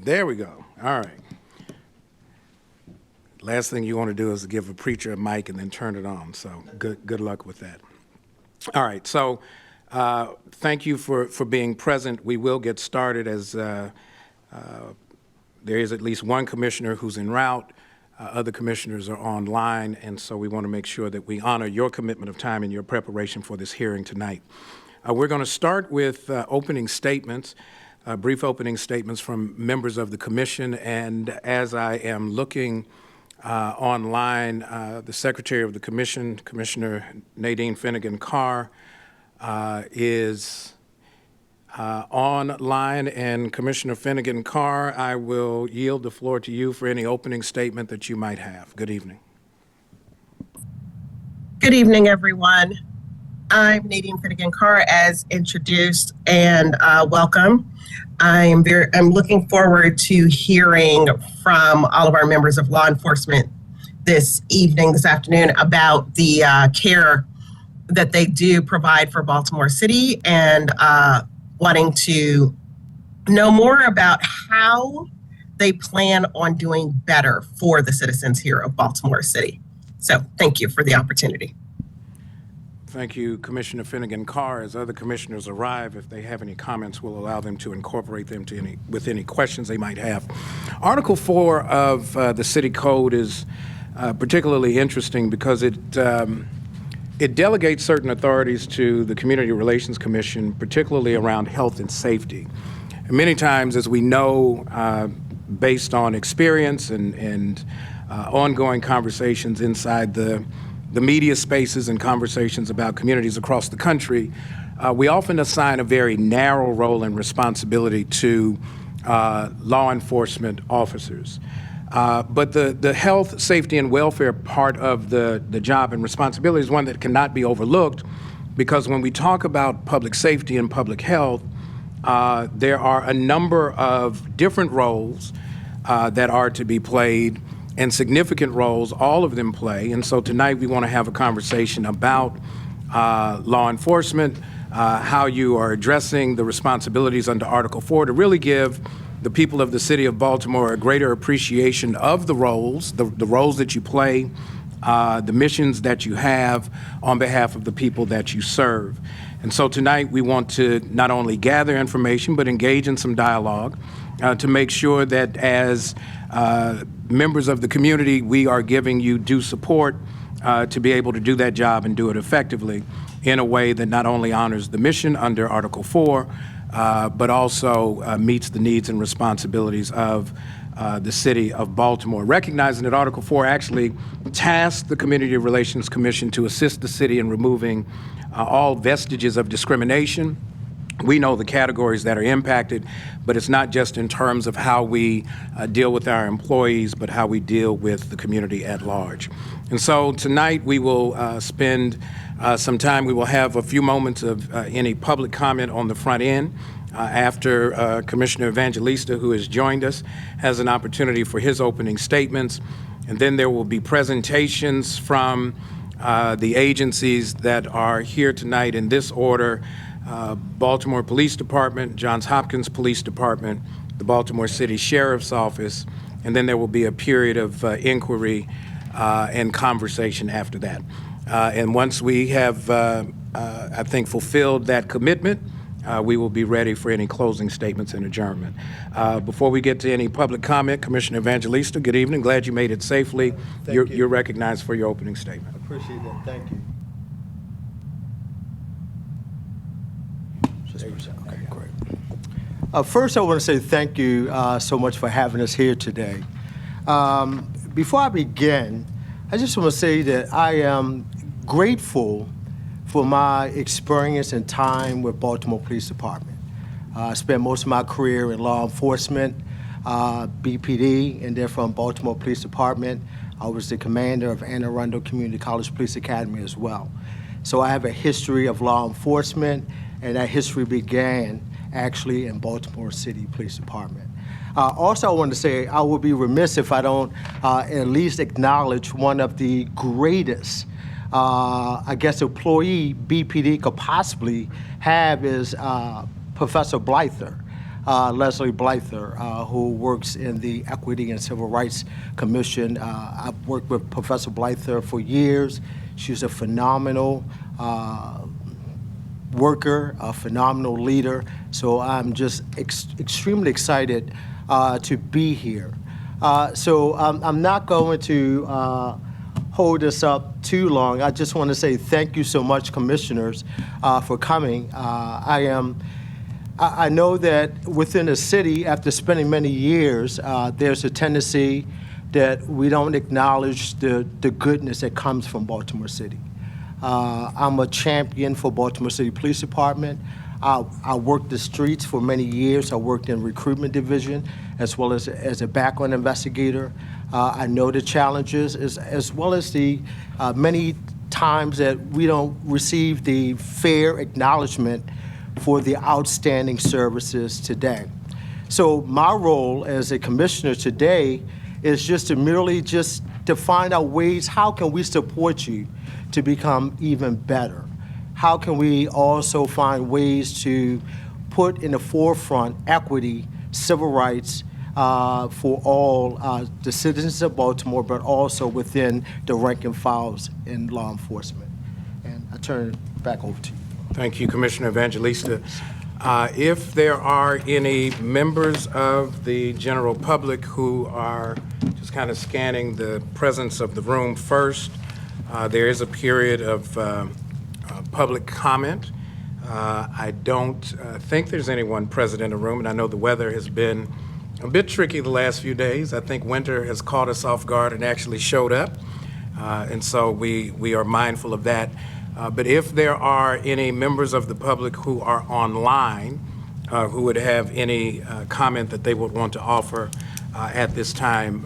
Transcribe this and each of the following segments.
There we go. All right. Last thing you want to do is give a preacher a mic and then turn it on. So good luck with that. All right. So thank you for being present. We will get started as there is at least one commissioner who's en route. Other commissioners are online, and so we want to make sure that we honor your commitment of time and your preparation for this hearing tonight. We're going to start with opening statements, brief opening statements from members of the commission, and as I am looking online, the Secretary of the Commission, Commissioner Nadine Finnegan-Carr, is online, and Commissioner Finnegan-Carr, I will yield the floor to you for any opening statement that you might have. Good evening. Good evening, everyone. I'm Nadine Finnegan-Carr, as introduced, and welcome. I'm looking forward to hearing from all of our members of law enforcement this afternoon, about the care that they do provide for Baltimore City, and wanting to know more about how they plan on doing better for the citizens here of Baltimore City. So thank you for the opportunity. Thank you, Commissioner Finnegan-Carr. As other commissioners arrive, if they have any comments, we'll allow them to incorporate them with any questions they might have. Article 4 of the City Code is particularly interesting because it delegates certain authorities to the Community Relations Commission, particularly around health and safety. And many times, as we know, based on experience and ongoing conversations inside the media spaces and conversations about communities across the country, we often assign a very narrow role and responsibility to law enforcement officers. But the health, safety, and welfare part of the job and responsibility is one that cannot be overlooked, because when we talk about public safety and public health, there are a number of different roles that are to be played, and significant roles all of them play. And so tonight we want to have a conversation about law enforcement, how you are addressing the responsibilities under Article 4 to really give the people of the city of Baltimore a greater appreciation of the roles, the roles that you play, the missions that you have on behalf of the people that you serve. And so tonight we want to not only gather information, but engage in some dialogue to make sure that as members of the community, we are giving you due support to be able to do that job and do it effectively in a way that not only honors the mission under Article 4, but also meets the needs and responsibilities of the city of Baltimore. Recognizing that Article 4 actually tasks the Community Relations Commission to assist the city in removing all vestiges of discrimination. We know the categories that are impacted, but it's not just in terms of how we deal with our employees, but how we deal with the community at large. And so tonight we will spend some time. We will have a few moments of any public comment on the front end after Commissioner Evangelista, who has joined us, has an opportunity for his opening statements. And then there will be presentations from the agencies that are here tonight in this order: Baltimore Police Department, Johns Hopkins Police Department, the Baltimore City Sheriff's Office, and then there will be a period of inquiry and conversation after that. And once we have, I think, fulfilled that commitment, we will be ready for any closing statements and adjournment. Before we get to any public comment, Commissioner Evangelista, good evening. Glad you made it safely. You're recognized for your opening statement. I appreciate that. Thank you. Okay, great. First, I want to say thank you so much for having us here today. Before I begin, I just want to say that I am grateful for my experience and time with Baltimore Police Department. I spent most of my career in law enforcement, BPD, and then from Baltimore Police Department. I was the commander of Anne Arundel Community College Police Academy as well. So I have a history of law enforcement, and that history began actually in Baltimore City Police Department. Also, I want to say I would be remiss if I don't at least acknowledge one of the greatest, I guess, employee BPD could possibly have is Professor Blyther. Leslie Blyther, who works in the Equity and Civil Rights Commission. I've worked with Professor Blyther for years. She's a phenomenal worker, a phenomenal leader. So I'm just extremely excited to be here. So I'm not going to hold us up too long. I just want to say thank you so much, commissioners, for coming. I know that within the city, after spending many years, there's a tendency that we don't acknowledge the goodness that comes from Baltimore City. I'm a champion for Baltimore City Police Department. I worked the streets for many years. I worked in recruitment division as well as a background investigator. I know the challenges as well as the many times that we don't receive the fair acknowledgement for the outstanding services today. So my role as a commissioner today is just to merely to find out ways, how can we support you to become even better? How can we also find ways to put in the forefront equity, civil rights for all the citizens of Baltimore, but also within the rank and files in law enforcement? And I turn it back over to you. Thank you, Commissioner Evangelista. If there are any members of the general public who are just kind of scanning the presence of the room first, there is a period of public comment. I don't think there's anyone present in the room, and I know the weather has been a bit tricky the last few days. I think winter has caught us off guard and actually showed up, and so we are mindful of that. But if there are any members of the public who are online who would have any comment that they would want to offer at this time,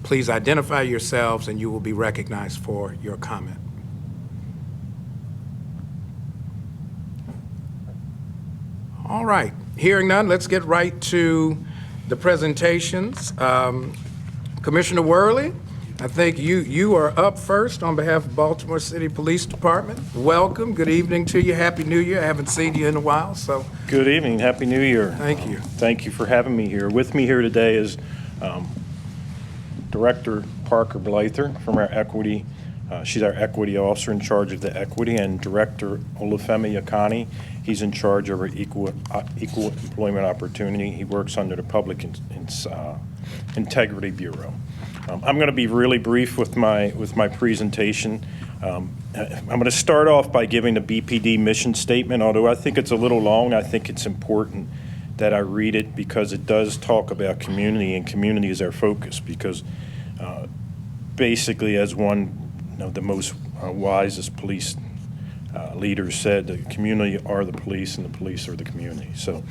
please identify yourselves and you will be recognized for your comment. All right, hearing none, let's get right to the presentations. Commissioner Worley, I think you are up first on behalf of Baltimore City Police Department. Welcome, good evening to you, Happy New Year. I haven't seen you in a while, so. Good evening, Happy New Year. Thank you. Thank you for having me here. With me here today is Director Parker Blyther from our equity. She's our equity officer in charge of the equity, and Director Olufemi Akani. He's in charge of our equal employment opportunity. He works under the Public Integrity Bureau. I'm going to be really brief with my presentation. I'm going to start off by giving the BPD mission statement. Although I think it's a little long, I think it's important that I read it because it does talk about community, and community is our focus. Because basically, as one of the most wisest police leaders said, the community are the police, and the police are the community. So.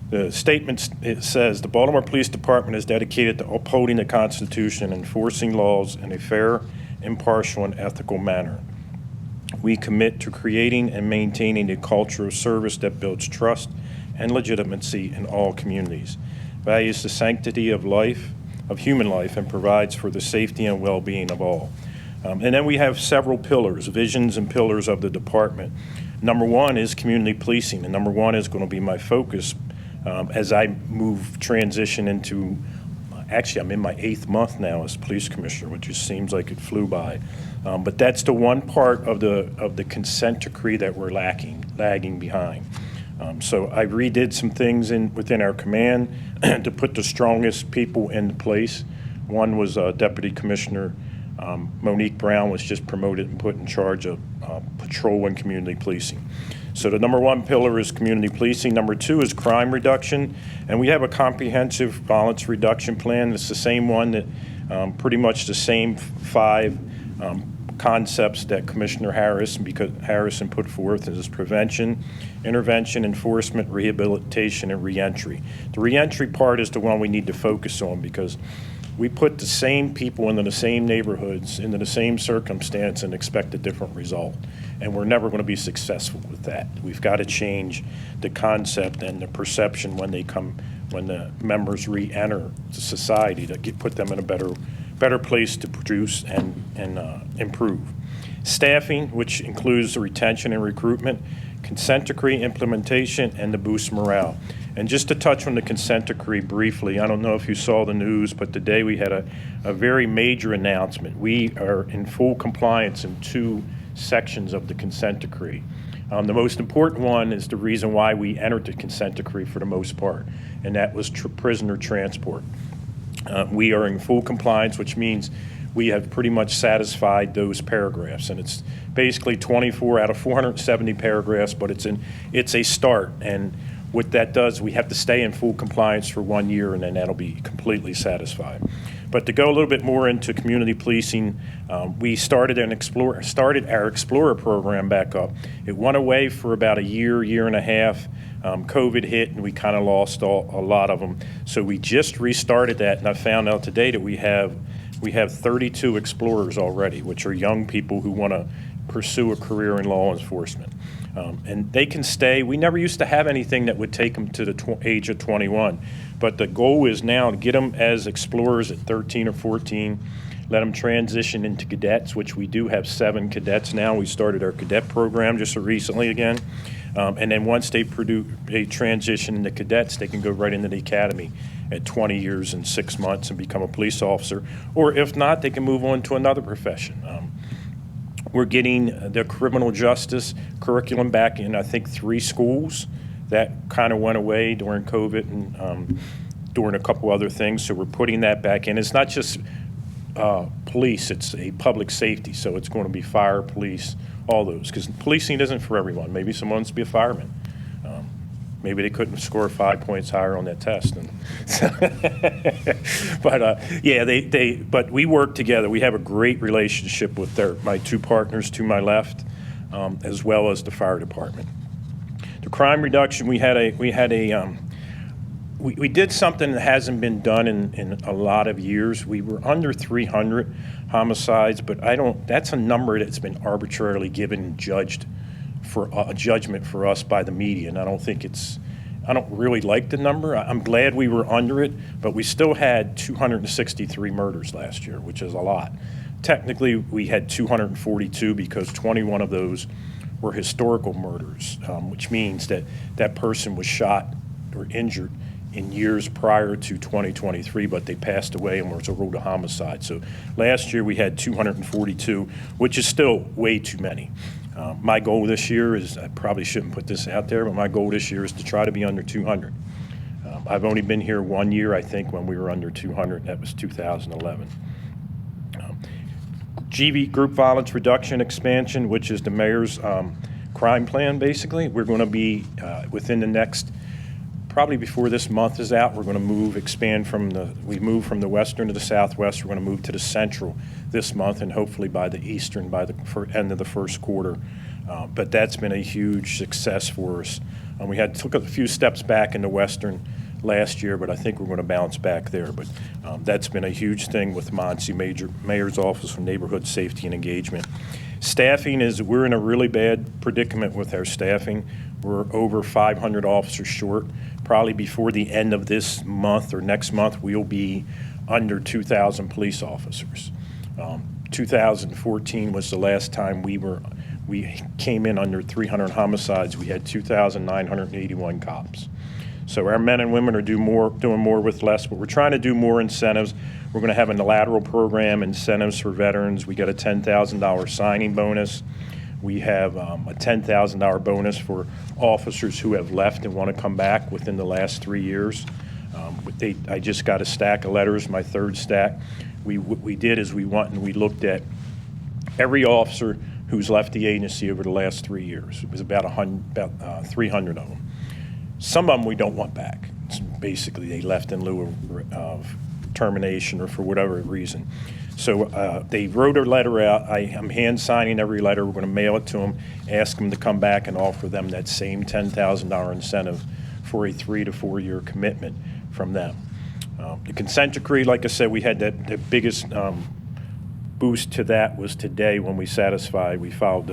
The statement, it says, the Baltimore Police Department is dedicated to upholding the Constitution and enforcing laws in a fair, impartial, and ethical manner. We commit to creating and maintaining a culture of service that builds trust and legitimacy in all communities, values the sanctity of life, of human life, and provides for the safety and well-being of all. And then we have several pillars, visions and pillars of the department. Number one is community policing, and number one is going to be my focus as I transition into, actually I'm in my 8th month now as police commissioner, which just seems like it flew by. But that's the one part of the consent decree that we're lagging behind. So I redid some things within our command to put the strongest people in place. One was Deputy Commissioner Monique Brown was just promoted and put in charge of patrol and community policing. So the number one pillar is community policing. Number two is crime reduction. And we have a comprehensive violence reduction plan. It's the same one that pretty much the same 5 concepts that Commissioner Harrison put forth is prevention, intervention, enforcement, rehabilitation, and reentry. The reentry part is the one we need to focus on because we put the same people into the same neighborhoods, into the same circumstance, and expect a different result. And we're never going to be successful with that. We've got to change the concept and the perception when the members re-enter the society to put them in a better place to produce and improve. Staffing, which includes the retention and recruitment, consent decree implementation, and to boost morale. And just to touch on the consent decree briefly, I don't know if you saw the news, but today we had a very major announcement. We are in full compliance in 2 sections of the consent decree. The most important one is the reason why we entered the consent decree for the most part, and that was prisoner transport. We are in full compliance, which means we have pretty much satisfied those paragraphs, and it's basically 24 out of 470 paragraphs, but it's a start. And what that does, we have to stay in full compliance for 1 year, and then that'll be completely satisfied. But to go a little bit more into community policing, we started our Explorer program back up. It went away for about a year and a half. COVID hit, and we kind of lost a lot of them. So we just restarted that, and I found out today that we have 32 Explorers already, which are young people who want to pursue a career in law enforcement. And they can stay. We never used to have anything that would take them to the age of 21. But the goal is now to get them as Explorers at 13 or 14, let them transition into cadets, which we do have 7 cadets now. We started our cadet program just recently again. And then once they transition into cadets, they can go right into the academy at 20 years and 6 months and become a police officer. Or if not, they can move on to another profession. We're getting the criminal justice curriculum back in, I think, 3 schools. That kind of went away during COVID and during a couple other things, so we're putting that back in. It's not just police, it's a public safety, so it's going to be fire, police, all those, because policing isn't for everyone. Maybe someone wants to be a fireman. Maybe they couldn't score 5 points higher on that test. But we work together. We have a great relationship with my 2 partners to my left, as well as the fire department. The crime reduction, we did something that hasn't been done in a lot of years. We were under 300 homicides, but that's a number that's been arbitrarily given and judged for a judgment for us by the media, and I don't really like the number. I'm glad we were under it, but we still had 263 murders last year, which is a lot. Technically, we had 242 because 21 of those were historical murders, which means that person was shot or injured in years prior to 2023, but they passed away and was ruled a homicide. So last year we had 242, which is still way too many. My goal this year is, I probably shouldn't put this out there, but my goal this year is to try to be under 200. I've only been here 1 year, I think, when we were under 200. That was 2011. GV, Group Violence Reduction Expansion, which is the mayor's crime plan, basically. We're going to be, within the next, probably before this month is out, we're going to we moved from the western to the southwest. We're going to move to the central this month, and hopefully by the eastern by the end of the first quarter. But that's been a huge success for us. We took a few steps back in the western last year, but I think we're going to bounce back there. But that's been a huge thing with Monty, Mayor's Office for Neighborhood Safety and Engagement. Staffing we're in a really bad predicament with our staffing. We're over 500 officers short. Probably before the end of this month or next month, we'll be under 2,000 police officers. 2014 was the last time we came in under 300 homicides. We had 2,981 cops. So our men and women are doing more with less, but we're trying to do more incentives. We're going to have a lateral program, incentives for veterans. We got a $10,000 signing bonus. We have a $10,000 bonus for officers who have left and want to come back within the last 3 years. I just got a stack of letters, my 3rd stack. What we did is we went and we looked at every officer who's left the agency over the last 3 years. It was about 300 of them. Some of them we don't want back. It's basically, they left in lieu of termination or for whatever reason. So they wrote a letter out. I'm hand signing every letter. We're going to mail it to them, ask them to come back and offer them that same $10,000 incentive for a 3 to 4 year commitment from them. The consent decree, like I said, we had the biggest boost to that was today when we filed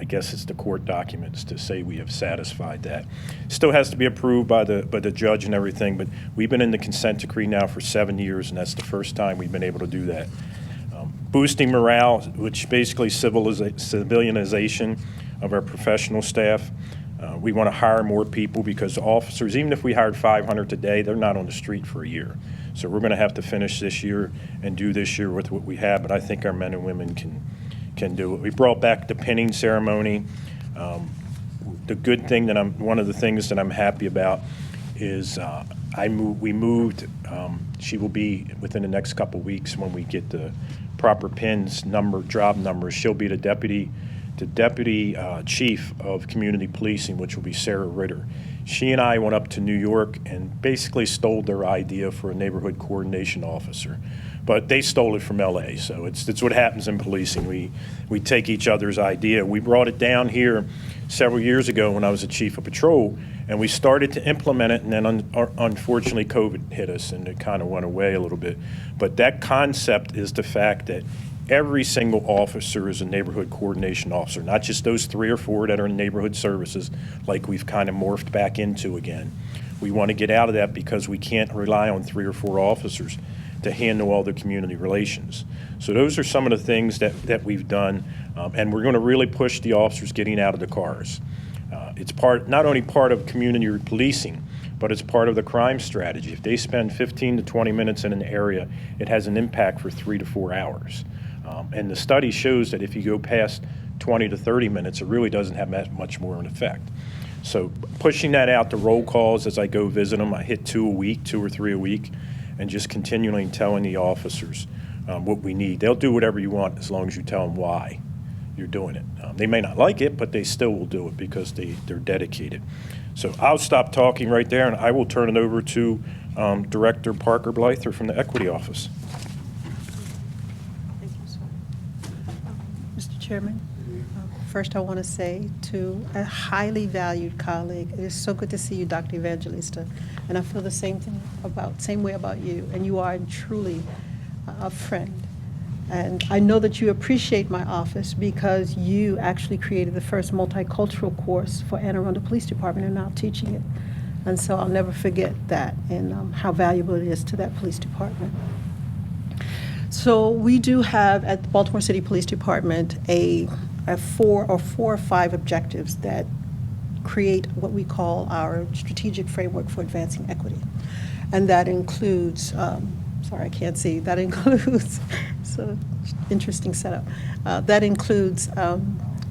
I guess it's the court documents to say we have satisfied that. Still has to be approved by the judge and everything, but we've been in the consent decree now for 7 years, and that's the first time we've been able to do that. Boosting morale, which basically civilianization of our professional staff. We want to hire more people because officers, even if we hired 500 today, they're not on the street for a year. So we're going to have to finish this year and do this year with what we have, but I think our men and women can do it. We brought back the pinning ceremony. The good thing one of the things that I'm happy about is we moved, she will be within the next couple weeks when we get the proper pins job numbers. She'll be the deputy chief of community policing, which will be Sarah Ritter. She and I went up to New York and basically stole their idea for a neighborhood coordination officer. But they stole it from LA, so it's what happens in policing. We take each other's idea. We brought it down here several years ago when I was a chief of patrol, and we started to implement it, and then unfortunately COVID hit us and it kind of went away a little bit. But that concept is the fact that every single officer is a neighborhood coordination officer, not just those 3 or 4 that are in neighborhood services like we've kind of morphed back into again. We want to get out of that because we can't rely on 3 or 4 officers to handle all the community relations. So those are some of the things that we've done, and we're going to really push the officers getting out of the cars. It's not only part of community policing, but it's part of the crime strategy. If they spend 15 to 20 minutes in an area, it has an impact for 3 to 4 hours. And the study shows that if you go past 20 to 30 minutes, it really doesn't have that much more of an effect. So pushing that out to roll calls as I go visit them, I hit 2 or 3 a week, and just continually telling the officers what we need. They'll do whatever you want as long as you tell them why you're doing it. They may not like it, but they still will do it because they're dedicated. So I'll stop talking right there, and I will turn it over to Director Parker Blyther from the Equity Office. Thank you, sir. Mr. Chairman, first I want to say to a highly valued colleague, it is so good to see you, Dr. Evangelista, and I feel the same way about you, and you are truly a friend. And I know that you appreciate my office because you actually created the first multicultural course for Anne Arundel Police Department and now teaching it. And so I'll never forget that and how valuable it is to that police department. So we do have at the Baltimore City Police Department a 4 or 5 objectives that create what we call our strategic framework for advancing equity. And that includes, sorry, I can't see, that includes, so interesting setup. That includes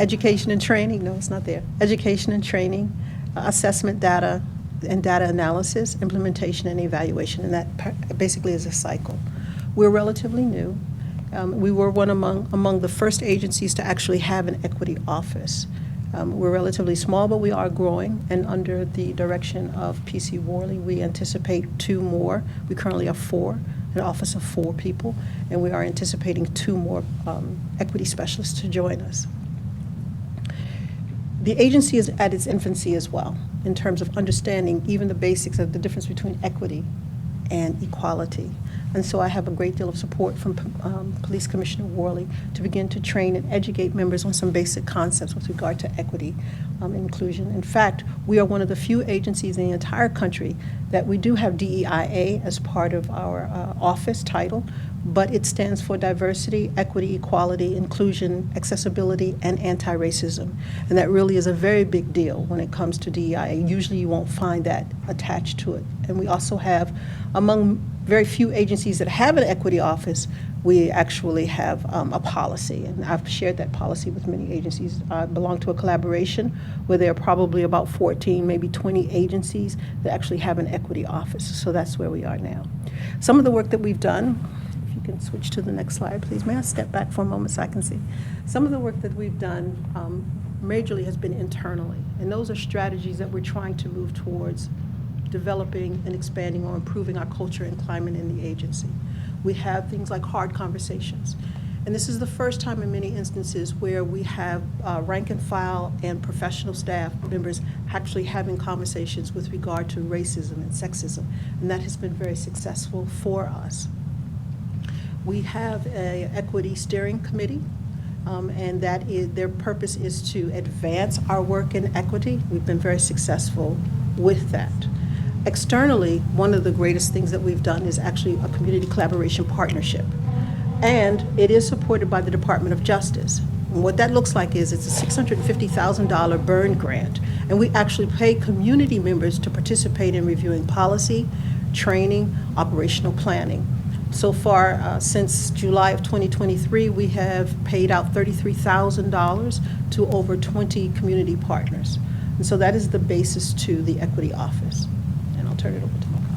education and training, no, it's not there. Education and training, assessment data and data analysis, implementation and evaluation, and that basically is a cycle. We're relatively new. We were one among the first agencies to actually have an equity office. We're relatively small, but we are growing, and under the direction of PC Worley, we anticipate 2 more. We currently have 4, an office of 4 people, and we are anticipating 2 more equity specialists to join us. The agency is at its infancy as well, in terms of understanding even the basics of the difference between equity and equality. And so I have a great deal of support from Police Commissioner Worley to begin to train and educate members on some basic concepts with regard to equity and inclusion. In fact, we are one of the few agencies in the entire country that we do have DEIA as part of our office title, but it stands for diversity, equity, equality, inclusion, accessibility, and anti-racism. And that really is a very big deal when it comes to DEIA. Usually you won't find that attached to it. And we also have, among very few agencies that have an equity office, we actually have a policy. And I've shared that policy with many agencies. I belong to a collaboration where there are probably about 14, maybe 20 agencies that actually have an equity office. So that's where we are now. Some of the work that we've done, if you can switch to the next slide, please. May I step back for a moment so I can see? Some of the work that we've done majorly has been internally. And those are strategies that we're trying to move towards developing and expanding or improving our culture and climate in the agency. We have things like hard conversations. And this is the first time in many instances where we have rank and file and professional staff members actually having conversations with regard to racism and sexism. And that has been very successful for us. We have an equity steering committee, and their purpose is to advance our work in equity. We've been very successful with that. Externally, one of the greatest things that we've done is actually a community collaboration partnership. And it is supported by the Department of Justice. And what that looks like is it's a $650,000 burn grant. And we actually pay community members to participate in reviewing policy, training, operational planning. So far, since July of 2023, we have paid out $33,000 to over 20 community partners. And so that is the basis to the Equity Office. And I'll turn it over to my colleague.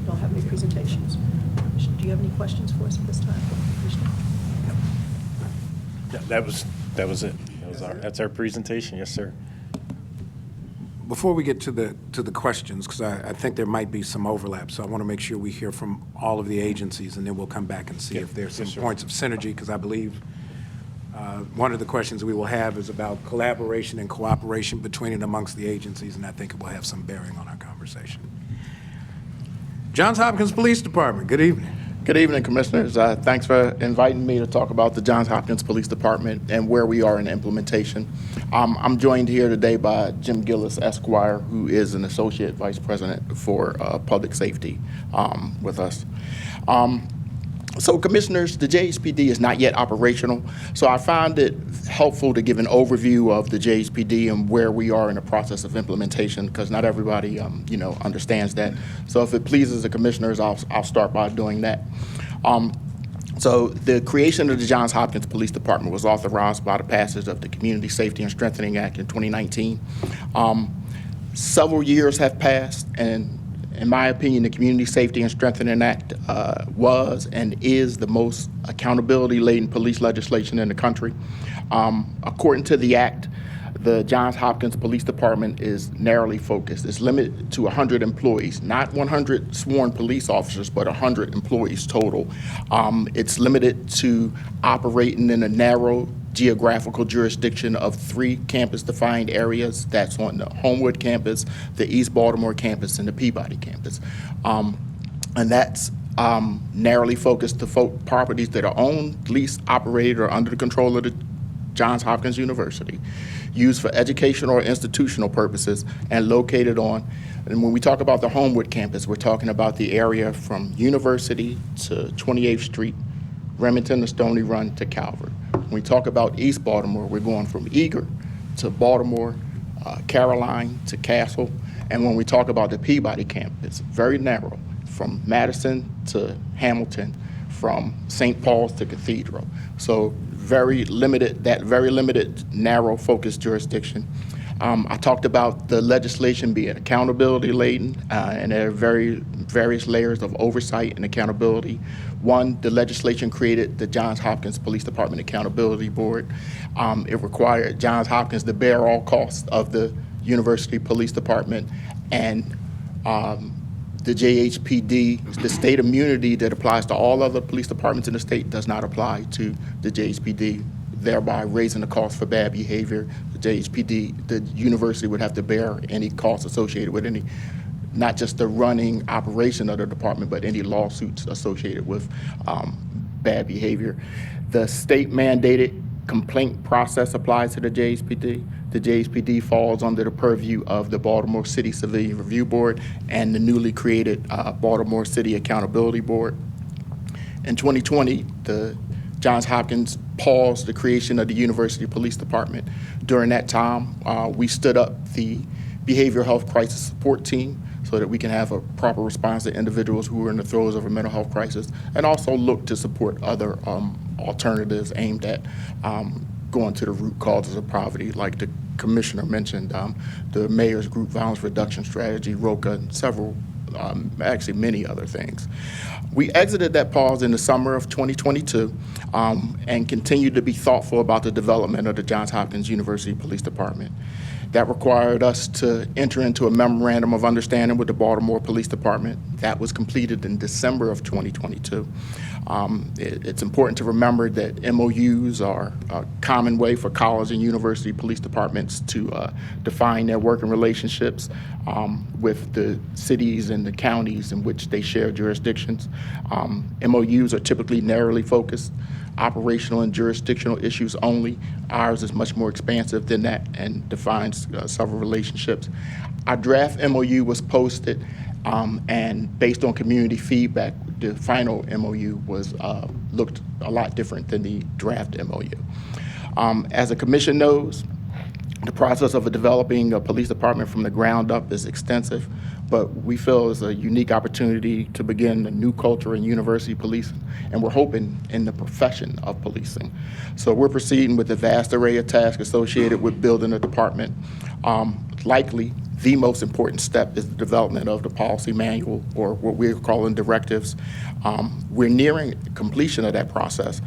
Don't have any presentations. Do you have any questions for us at this time, Commissioner? Yeah, that was it. That's our presentation. Yes, sir. Before we get to the questions, because I think there might be some overlap, so I want to make sure we hear from all of the agencies, and then we'll come back and see if there's some Yes, sir. points of synergy, because I believe one of the questions we will have is about collaboration and cooperation between and amongst the agencies, and I think it will have some bearing on our conversation. Johns Hopkins Police Department, good evening. Good evening, Commissioners. Thanks for inviting me to talk about the Johns Hopkins Police Department and where we are in implementation. I'm joined here today by Jim Gillis, Esquire, who is an Associate Vice President for Public Safety with us. So, Commissioners, the JHPD is not yet operational, so I found it helpful to give an overview of the JHPD and where we are in the process of implementation, because not everybody, understands that. So, if it pleases the Commissioners, I'll start by doing that. So, the creation of the Johns Hopkins Police Department was authorized by the passage of the Community Safety and Strengthening Act in 2019. Several years have passed, and in my opinion, the Community Safety and Strengthening Act was and is the most accountability-laden police legislation in the country. According to the Act, the Johns Hopkins Police Department is narrowly focused. It's limited to 100 employees, not 100 sworn police officers, but 100 employees total. It's limited to operating in a narrow geographical jurisdiction of 3 campus-defined areas. That's on the Homewood campus, the East Baltimore campus, and the Peabody campus. And that's narrowly focused to properties that are owned, leased, operated, or under the control of the Johns Hopkins University, used for educational or institutional purposes, and located on, and when we talk about the Homewood campus, we're talking about the area from University to 28th Street, Remington to Stony Run to Calvert. When we talk about East Baltimore, we're going from Eager to Baltimore, Caroline to Castle. And when we talk about the Peabody campus, very narrow, from Madison to Hamilton, from St. Paul's to Cathedral. So very limited, narrow focused jurisdiction. I talked about the legislation being accountability laden, and there are various layers of oversight and accountability. One, the legislation created the Johns Hopkins Police Department Accountability Board. It required Johns Hopkins to bear all costs of the University Police Department, and the JHPD, the state immunity that applies to all other police departments in the state does not apply to the JHPD, thereby raising the cost for bad behavior. The JHPD, the university would have to bear any costs associated with any, not just the running operation of the department, but any lawsuits associated with bad behavior. The state mandated complaint process applies to the JHPD. The JHPD falls under the purview of the Baltimore City Civilian Review Board and the newly created Baltimore City Accountability Board. In 2020, the Johns Hopkins paused the creation of the University Police Department. During that time, we stood up the Behavioral Health Crisis Support Team so that we can have a proper response to individuals who are in the throes of a mental health crisis, and also look to support other alternatives aimed at going to the root causes of poverty, like the Commissioner mentioned, the Mayor's Group Violence Reduction Strategy, ROCA, and several, actually many other things. We exited that pause in the summer of 2022 and continued to be thoughtful about the development of the Johns Hopkins University Police Department. That required us to enter into a memorandum of understanding with the Baltimore Police Department. That was completed in December of 2022. It's important to remember that MOUs are a common way for college and university police departments to define their working relationships with the cities and the counties in which they share jurisdictions. MOUs are typically narrowly focused, operational and jurisdictional issues only. Ours is much more expansive than that and defines several relationships. Our draft MOU was posted, and based on community feedback, the final MOU was looked a lot different than the draft MOU. As the commission knows, the process of developing a police department from the ground up is extensive, but we feel it's a unique opportunity to begin a new culture in university policing, and we're hoping in the profession of policing. So we're proceeding with the vast array of tasks associated with building a department. Likely, the most important step is the development of the policy manual, or what we're calling directives. We're nearing completion of that process,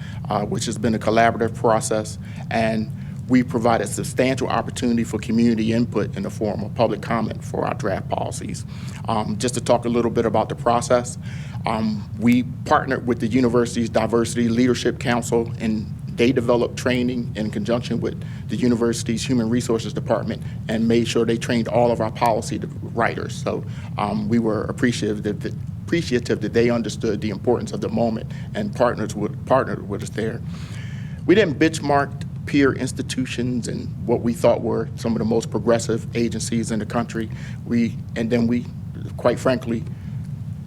which has been a collaborative process, and we provided substantial opportunity for community input in the form of public comment for our draft policies. Just to talk a little bit about the process, we partnered with the university's Diversity Leadership Council, and they developed training in conjunction with the university's Human Resources Department and made sure they trained all of our policy writers. So we were appreciative that they understood the importance of the moment and partnered with us there. We then benchmarked peer institutions and what we thought were some of the most progressive agencies in the country. And then we, quite frankly,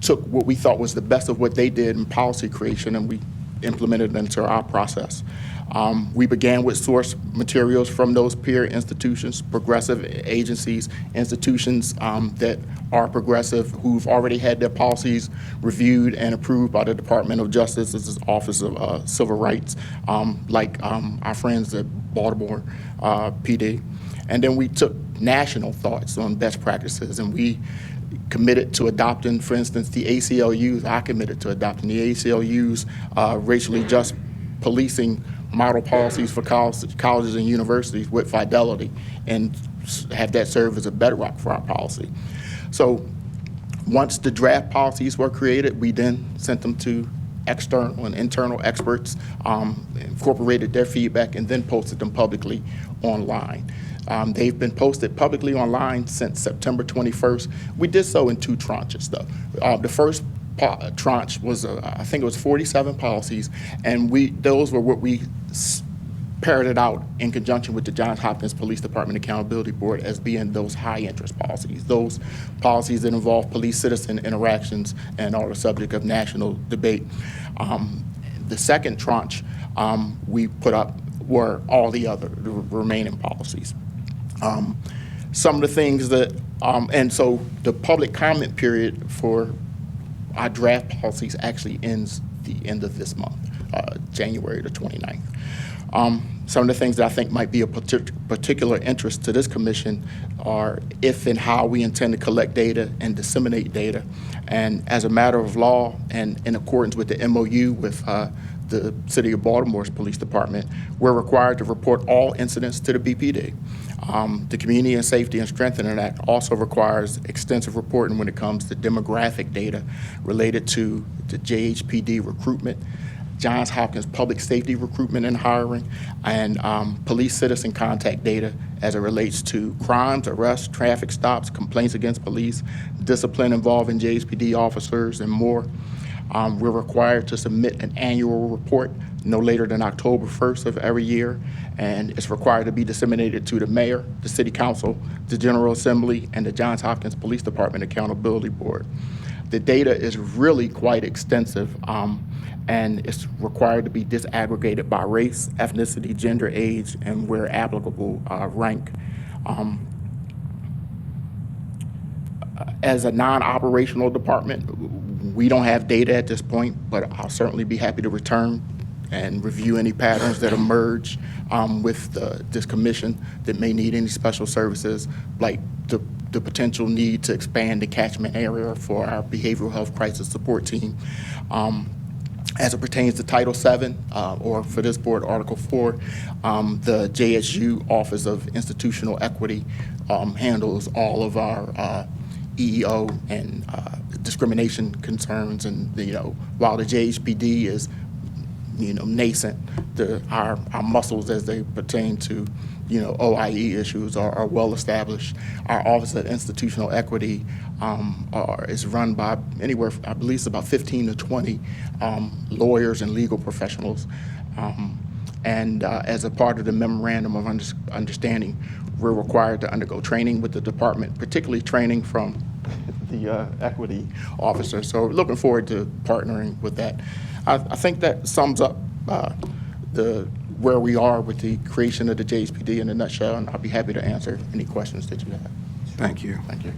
took what we thought was the best of what they did in policy creation, and we implemented it into our process. We began with source materials from those peer institutions, progressive agencies, institutions that are progressive, who've already had their policies reviewed and approved by the Department of Justice's Office of Civil Rights, like our friends at Baltimore PD. And then we took national thoughts on best practices, and we committed to adopting, for instance, the ACLU's, I committed to adopting the ACLU's racially just policing model policies for colleges and universities with fidelity, and have that serve as a bedrock for our policy. So once the draft policies were created, we then sent them to external and internal experts, incorporated their feedback, and then posted them publicly online. They've been posted publicly online since September 21st. We did so in 2 tranches, though. The first tranche was, I think it was 47 policies, and those were what we parroted out in conjunction with the Johns Hopkins Police Department Accountability Board as being those high-interest policies, those policies that involve police-citizen interactions and are the subject of national debate. The second tranche we put up were all the remaining policies. Some of the things that, and so the public comment period for our draft policies actually ends the end of this month, January the 29th. Some of the things that I think might be of particular interest to this commission are if and how we intend to collect data and disseminate data. And as a matter of law and in accordance with the MOU with the City of Baltimore's Police Department, we're required to report all incidents to the BPD. The Community and Safety and Strengthening Act also requires extensive reporting when it comes to demographic data related to the JHPD recruitment, Johns Hopkins public safety recruitment and hiring, and police citizen contact data as it relates to crimes, arrests, traffic stops, complaints against police, discipline involving JHPD officers, and more. We're required to submit an annual report no later than October 1st of every year, and it's required to be disseminated to the mayor, the city council, the General Assembly, and the Johns Hopkins Police Department Accountability Board. The data is really quite extensive, and it's required to be disaggregated by race, ethnicity, gender, age, and where applicable, rank. As a non-operational department, we don't have data at this point, but I'll certainly be happy to return and review any patterns that emerge with this commission that may need any special services, like the potential need to expand the catchment area for our behavioral health crisis support team. As it pertains to Title VII, or for this board, Article 4, the JSU Office of Institutional Equity handles all of our EEO and discrimination concerns, and while the JHPD is nascent, our muscles as they pertain to OIE issues are well established. Our Office of Institutional Equity is run by anywhere, I believe it's about 15 to 20 lawyers and legal professionals. And as a part of the memorandum of understanding, we're required to undergo training with the department, particularly training from the equity officer. So we're looking forward to partnering with that. I think that sums up where we are with the creation of the JHPD in a nutshell, and I'll be happy to answer any questions that you have. Thank you. Thank you.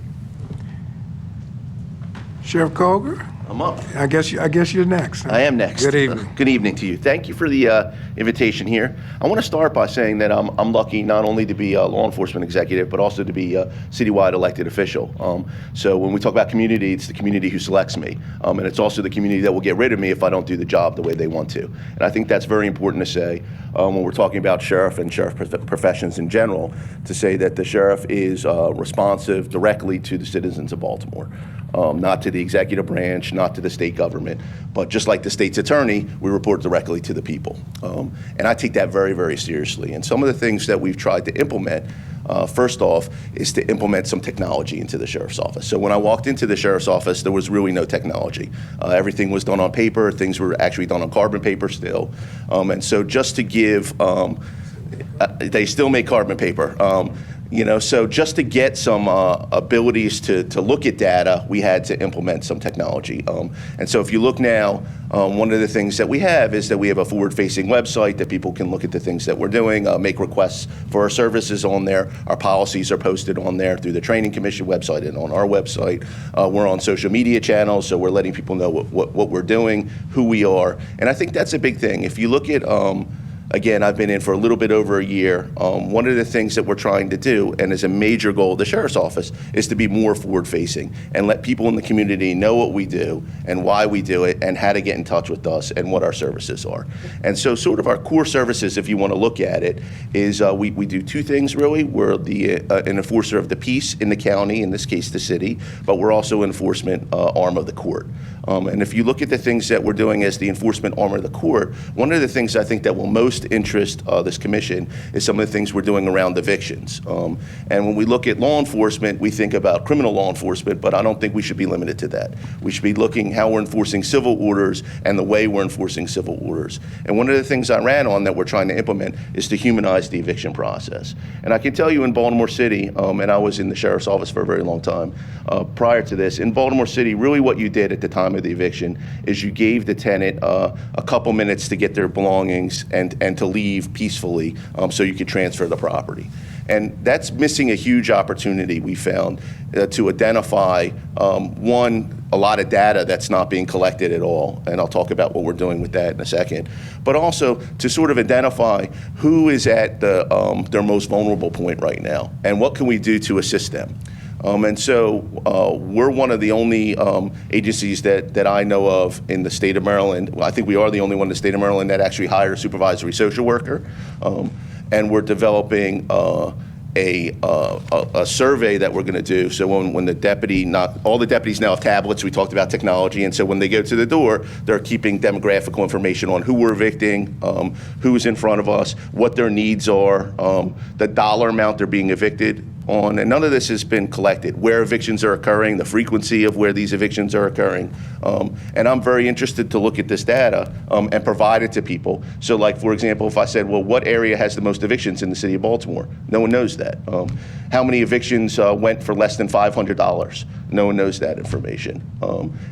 Sheriff Colger, I'm up. I guess you're next. huh? I am next. Good evening. Good evening to you. Thank you for the invitation here. I want to start by saying that I'm lucky not only to be a law enforcement executive, but also to be a citywide elected official. So when we talk about community, it's the community who selects me. And it's also the community that will get rid of me if I don't do the job the way they want to. And I think that's very important to say when we're talking about sheriff and sheriff professions in general, to say that the sheriff is responsive directly to the citizens of Baltimore. Not to the executive branch, not to the state government, but just like the state's attorney, we report directly to the people. And I take that very, very seriously. And some of the things that we've tried to implement, first off, is to implement some technology into the sheriff's office. So when I walked into the sheriff's office, there was really no technology. Everything was done on paper. Things were actually done on carbon paper still. And so just to give, they still make carbon paper. So just to get some abilities to look at data, we had to implement some technology. And so if you look now, one of the things that we have is that we have a forward-facing website that people can look at the things that we're doing, make requests for our services on there. Our policies are posted on there through the Training Commission website and on our website. We're on social media channels, so we're letting people know what we're doing, who we are. And I think that's a big thing. If you look at again, I've been in for a little bit over a year. One of the things that we're trying to do, and is a major goal of the Sheriff's Office, is to be more forward-facing and let people in the community know what we do and why we do it and how to get in touch with us and what our services are. And so sort of our core services, if you want to look at it, is we do two things really. We're an enforcer of the peace in the county, in this case the city, but we're also an enforcement arm of the court. And if you look at the things that we're doing as the enforcement arm of the court, one of the things I think that will most interest this commission is some of the things we're doing around evictions. And when we look at law enforcement, we think about criminal law enforcement, but I don't think we should be limited to that. We should be looking how we're enforcing civil orders and the way we're enforcing civil orders. And one of the things I ran on that we're trying to implement is to humanize the eviction process. And I can tell you in Baltimore City, and I was in the sheriff's office for a very long time prior to this, in Baltimore City, really what you did at the time of the eviction is you gave the tenant a couple minutes to get their belongings and to leave peacefully so you could transfer the property. And that's missing a huge opportunity, we found, to identify, one, a lot of data that's not being collected at all, and I'll talk about what we're doing with that in a second, but also to sort of identify who is at their most vulnerable point right now, and what can we do to assist them. And so we're one of the only agencies that I know of in the state of Maryland. Well, I think we are the only one in the state of Maryland that actually hired a supervisory social worker. And we're developing a survey that we're going to do. So when the deputy, all the deputies now have tablets, we talked about technology, and so when they go to the door, they're keeping demographical information on who we're evicting, who's in front of us, what their needs are, the dollar amount they're being evicted on, and none of this has been collected, where evictions are occurring, the frequency of where these evictions are occurring. And I'm very interested to look at this data and provide it to people. So like, for example, if I said, well, what area has the most evictions in the city of Baltimore? No one knows that. How many evictions went for less than $500? No one knows that information.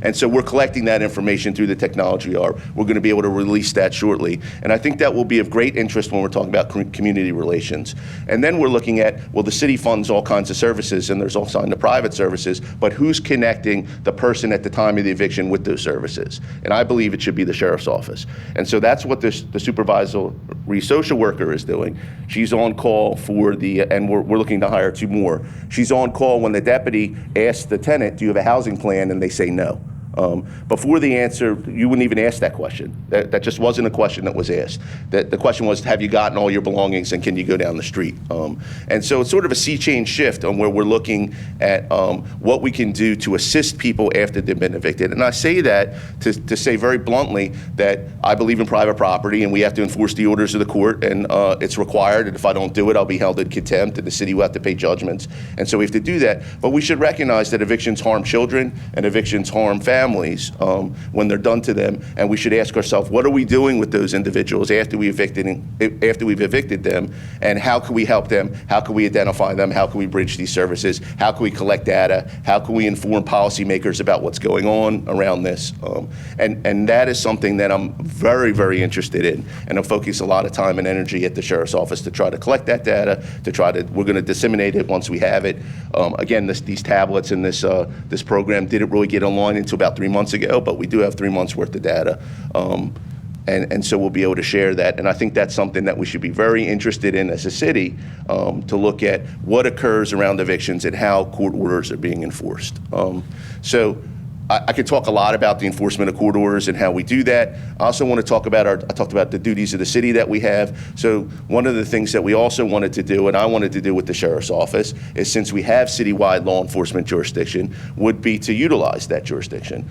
And so we're collecting that information through the technology arm. We're going to be able to release that shortly. And I think that will be of great interest when we're talking about community relations. And then we're looking at, well, the city funds all kinds of services, and there's also the private services, but who's connecting the person at the time of the eviction with those services? And I believe it should be the sheriff's office. And so that's what the supervisory social worker is doing. She's on call for and we're looking to hire 2 more. She's on call when the deputy asks the tenant, do you have a housing plan? And they say no. Before the answer, you wouldn't even ask that question. That just wasn't a question that was asked. The question was, have you gotten all your belongings and can you go down the street? And so it's sort of a sea change shift on where we're looking at what we can do to assist people after they've been evicted. And I say that to say very bluntly that I believe in private property and we have to enforce the orders of the court, and it's required, and if I don't do it, I'll be held in contempt and the city will have to pay judgments. And so we have to do that. But we should recognize that evictions harm children and evictions harm families. families when they're done to them, and we should ask ourselves, what are we doing with those individuals after we've evicted them, and how can we help them? How can we identify them? How can we bridge these services? How can we collect data? How can we inform policymakers about what's going on around this? And that is something that I'm very, very interested in, and I'm focusing a lot of time and energy at the Sheriff's Office to try to collect that data, we're going to disseminate it once we have it. Again, these tablets and this program didn't really get online until about 3 months ago, but we do have 3 months worth of data. And so we'll be able to share that. And I think that's something that we should be very interested in as a city, to look at what occurs around evictions and how court orders are being enforced. So I could talk a lot about the enforcement of court orders and how we do that. I also want to talk about I talked about the duties of the city that we have. So one of the things that we also wanted to do, and I wanted to do with the Sheriff's Office, is since we have citywide law enforcement jurisdiction, would be to utilize that jurisdiction.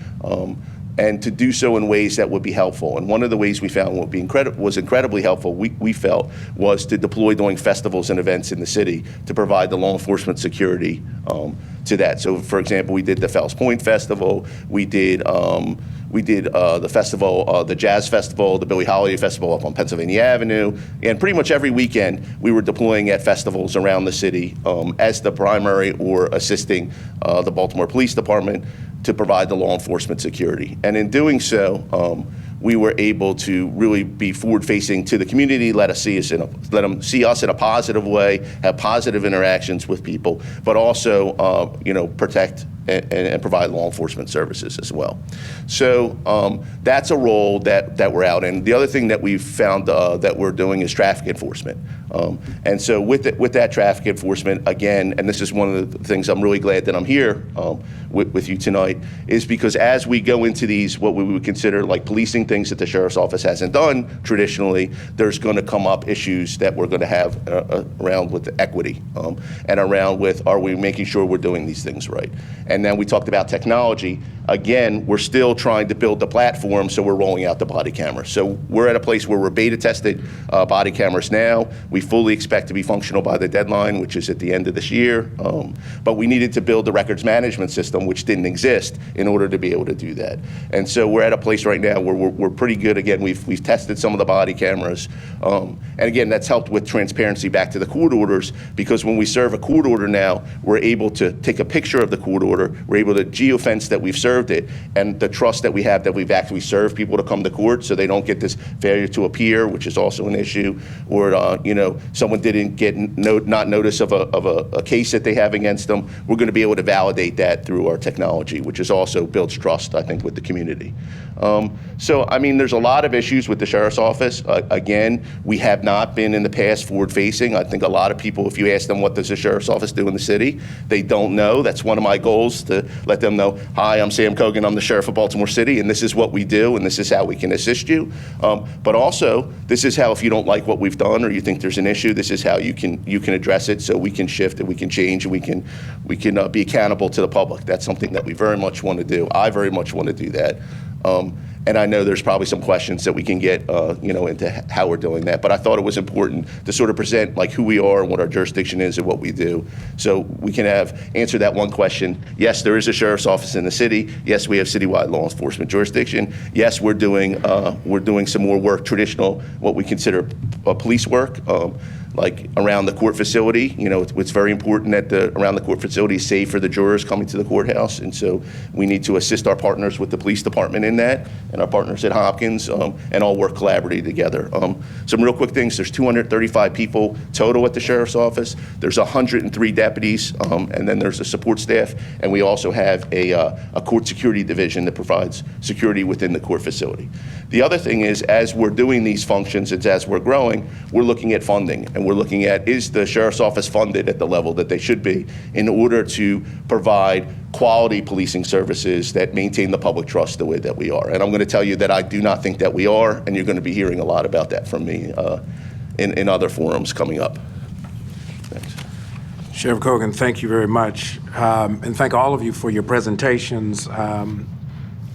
And to do so in ways that would be helpful. And one of the ways we found was incredibly helpful, we felt, was to deploy during festivals and events in the city to provide the law enforcement security to that. So, for example, we did the Fells Point Festival, we did the festival, the Jazz Festival, the Billie Holiday Festival up on Pennsylvania Avenue, and pretty much every weekend we were deploying at festivals around the city as the primary or assisting the Baltimore Police Department to provide the law enforcement security. And in doing so, we were able to really be forward-facing to the community, let them see us in a positive way, have positive interactions with people, but also, protect and provide law enforcement services as well. So that's a role that we're out in. The other thing that we've found that we're doing is traffic enforcement. And so with that traffic enforcement, again, and this is one of the things I'm really glad that I'm here with you tonight, is because as we go into these, what we would consider like policing things that the Sheriff's Office hasn't done traditionally, there's going to come up issues that we're going to have around with equity and around with, are we making sure we're doing these things right? And then we talked about technology. Again, we're still trying to build the platform, so we're rolling out the body cameras. So we're at a place where we're beta tested body cameras now. We fully expect to be functional by the deadline, which is at the end of this year. But we needed to build the records management system, which didn't exist, in order to be able to do that. And so we're at a place right now where we're pretty good. Again, we've tested some of the body cameras. And again, that's helped with transparency back to the court orders, because when we serve a court order now, we're able to take a picture of the court order. We're able to geofence that we've served it, and the trust that we have that we've actually served people to come to court, so they don't get this failure to appear, which is also an issue, or someone didn't get not notice of a case that they have against them. We're going to be able to validate that through our technology, which is also builds trust, I think, with the community. So, I mean, there's a lot of issues with the Sheriff's Office. Again, we have not been in the past forward-facing. I think a lot of people, if you ask them what does the Sheriff's Office do in the city, they don't know. That's one of my goals, to let them know, hi, I'm Sam Cogan, I'm the Sheriff of Baltimore City, and this is what we do, and this is how we can assist you. But also, this is how, if you don't like what we've done or you think there's an issue, this is how you can address it, so we can shift and we can change and we can be accountable to the public. That's something that we very much want to do. I very much want to do that. And I know there's probably some questions that we can get, into how we're doing that. But I thought it was important to sort of present like who we are and what our jurisdiction is and what we do, so we can answer that one question. Yes, there is a Sheriff's Office in the city. Yes, we have citywide law enforcement jurisdiction. Yes, we're doing some more work, traditional, what we consider police work. Like around the court facility, it's very important that around the court facility is safe for the jurors coming to the courthouse, and so we need to assist our partners with the police department in that, and our partners at Hopkins, and all work collaboratively together. Some real quick things: there's 235 people total at the Sheriff's Office. There's 103 deputies, and then there's a support staff, and we also have a court security division that provides security within the court facility. The other thing is, as we're doing these functions and as we're growing, we're looking at funding. And we're looking at, is the Sheriff's Office funded at the level that they should be in order to provide quality policing services that maintain the public trust the way that we are? And I'm going to tell you that I do not think that we are, and you're going to be hearing a lot about that from me in other forums coming up. Thanks. Sheriff Cogan, thank you very much. And thank all of you for your presentations.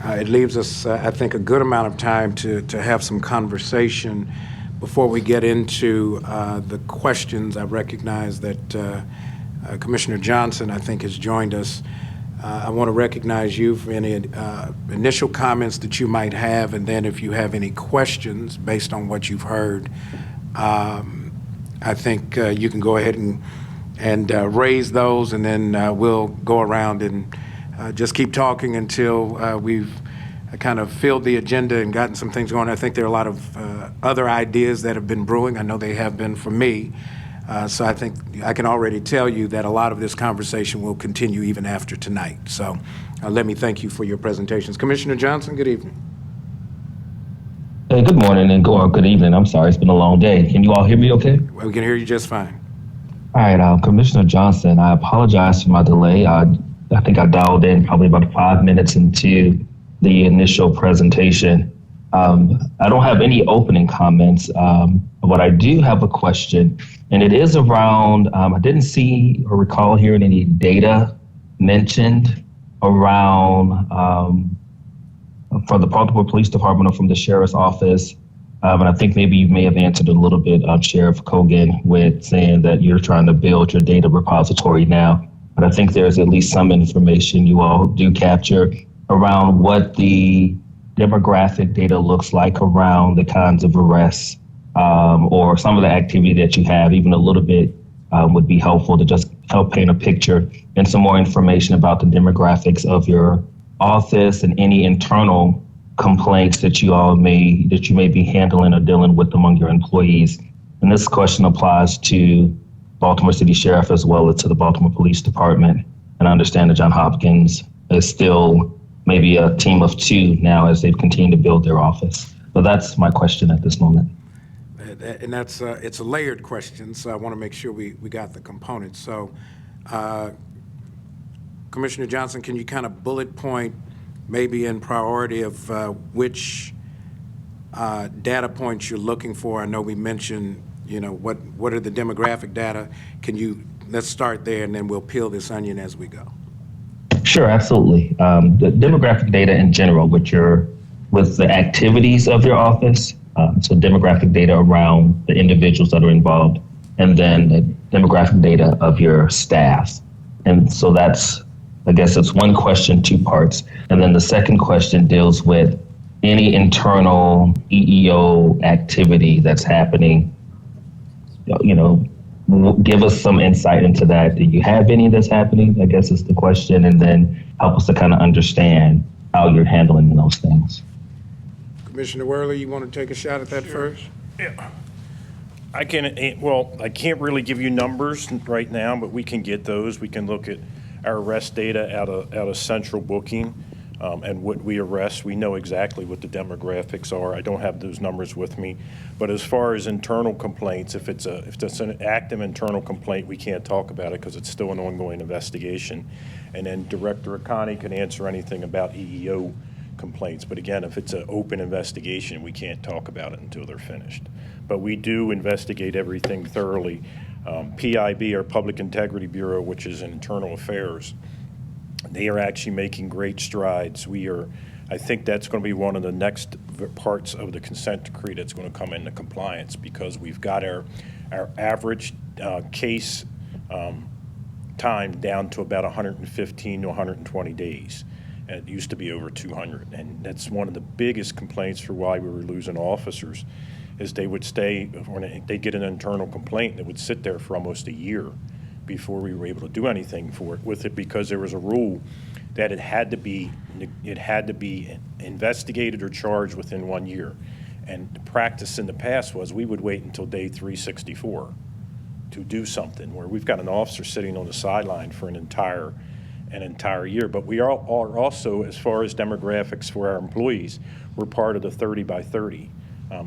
It leaves us, I think, a good amount of time to have some conversation. Before we get into the questions, I recognize that Commissioner Johnson, I think, has joined us. I want to recognize you for any initial comments that you might have, and then if you have any questions based on what you've heard, I think you can go ahead and raise those, and then we'll go around and just keep talking until we've kind of filled the agenda and gotten some things going. I think there are a lot of other ideas that have been brewing. I know they have been for me. So I think I can already tell you that a lot of this conversation will continue even after tonight. So let me thank you for your presentations. Commissioner Johnson, good evening. Hey, good morning and good evening. I'm sorry, it's been a long day. Can you all hear me okay? We can hear you just fine. All right, Commissioner Johnson, I apologize for my delay. I think I dialed in probably about 5 minutes into the initial presentation. I don't have any opening comments, but I do have a question, and it is around, I didn't see or recall hearing any data mentioned around from the Baltimore Police Department or from the Sheriff's Office. And I think maybe you may have answered a little bit, Sheriff Kogan, with saying that you're trying to build your data repository now. But I think there's at least some information you all do capture around what the demographic data looks like around the kinds of arrests or some of the activity that you have. Even a little bit would be helpful to just help paint a picture and some more information about the demographics of your office and any internal complaints that you may be handling or dealing with among your employees. And this question applies to Baltimore City Sheriff as well as to the Baltimore Police Department. And I understand that Johns Hopkins is still maybe a team of two now as they've continued to build their office. So that's my question at this moment. And that's it's a layered question, so I want to make sure we got the components. So, Commissioner Johnson, can you kind of bullet point, maybe in priority of which data points you're looking for? I know we mentioned, what are the demographic data? Let's start there, and then we'll peel this onion as we go. Sure, absolutely. The demographic data in general, with the activities of your office, so demographic data around the individuals that are involved, and then the demographic data of your staff. And so I guess it's one question, two parts. And then the second question deals with any internal EEO activity that's happening. Give us some insight into that. Do you have any that's happening? I guess is the question. And then help us to kind of understand how you're handling those things. Commissioner Worley, you want to take a shot at that first? Yeah. I can't really give you numbers right now, but we can get those. We can look at our arrest data out of central booking and what we arrest. We know exactly what the demographics are. I don't have those numbers with me. But as far as internal complaints, if it's an active internal complaint, we can't talk about it because it's still an ongoing investigation. And then Director Akani can answer anything about EEO complaints. But again, if it's an open investigation, we can't talk about it until they're finished. But we do investigate everything thoroughly. PIB, our Public Integrity Bureau, which is internal affairs, they are actually making great strides. I think that's going to be one of the next parts of the consent decree that's going to come into compliance, because we've got our average case time down to about 115 to 120 days. And it used to be over 200. And that's one of the biggest complaints for why we were losing officers, is they would stay, when they get an internal complaint, that would sit there for almost a year before we were able to do anything with it, because there was a rule that it had to be investigated or charged within 1 year. And the practice in the past was we would wait until day 364 to do something, where we've got an officer sitting on the sideline for an entire year. But we are also, as far as demographics for our employees, we're part of the 30 by 30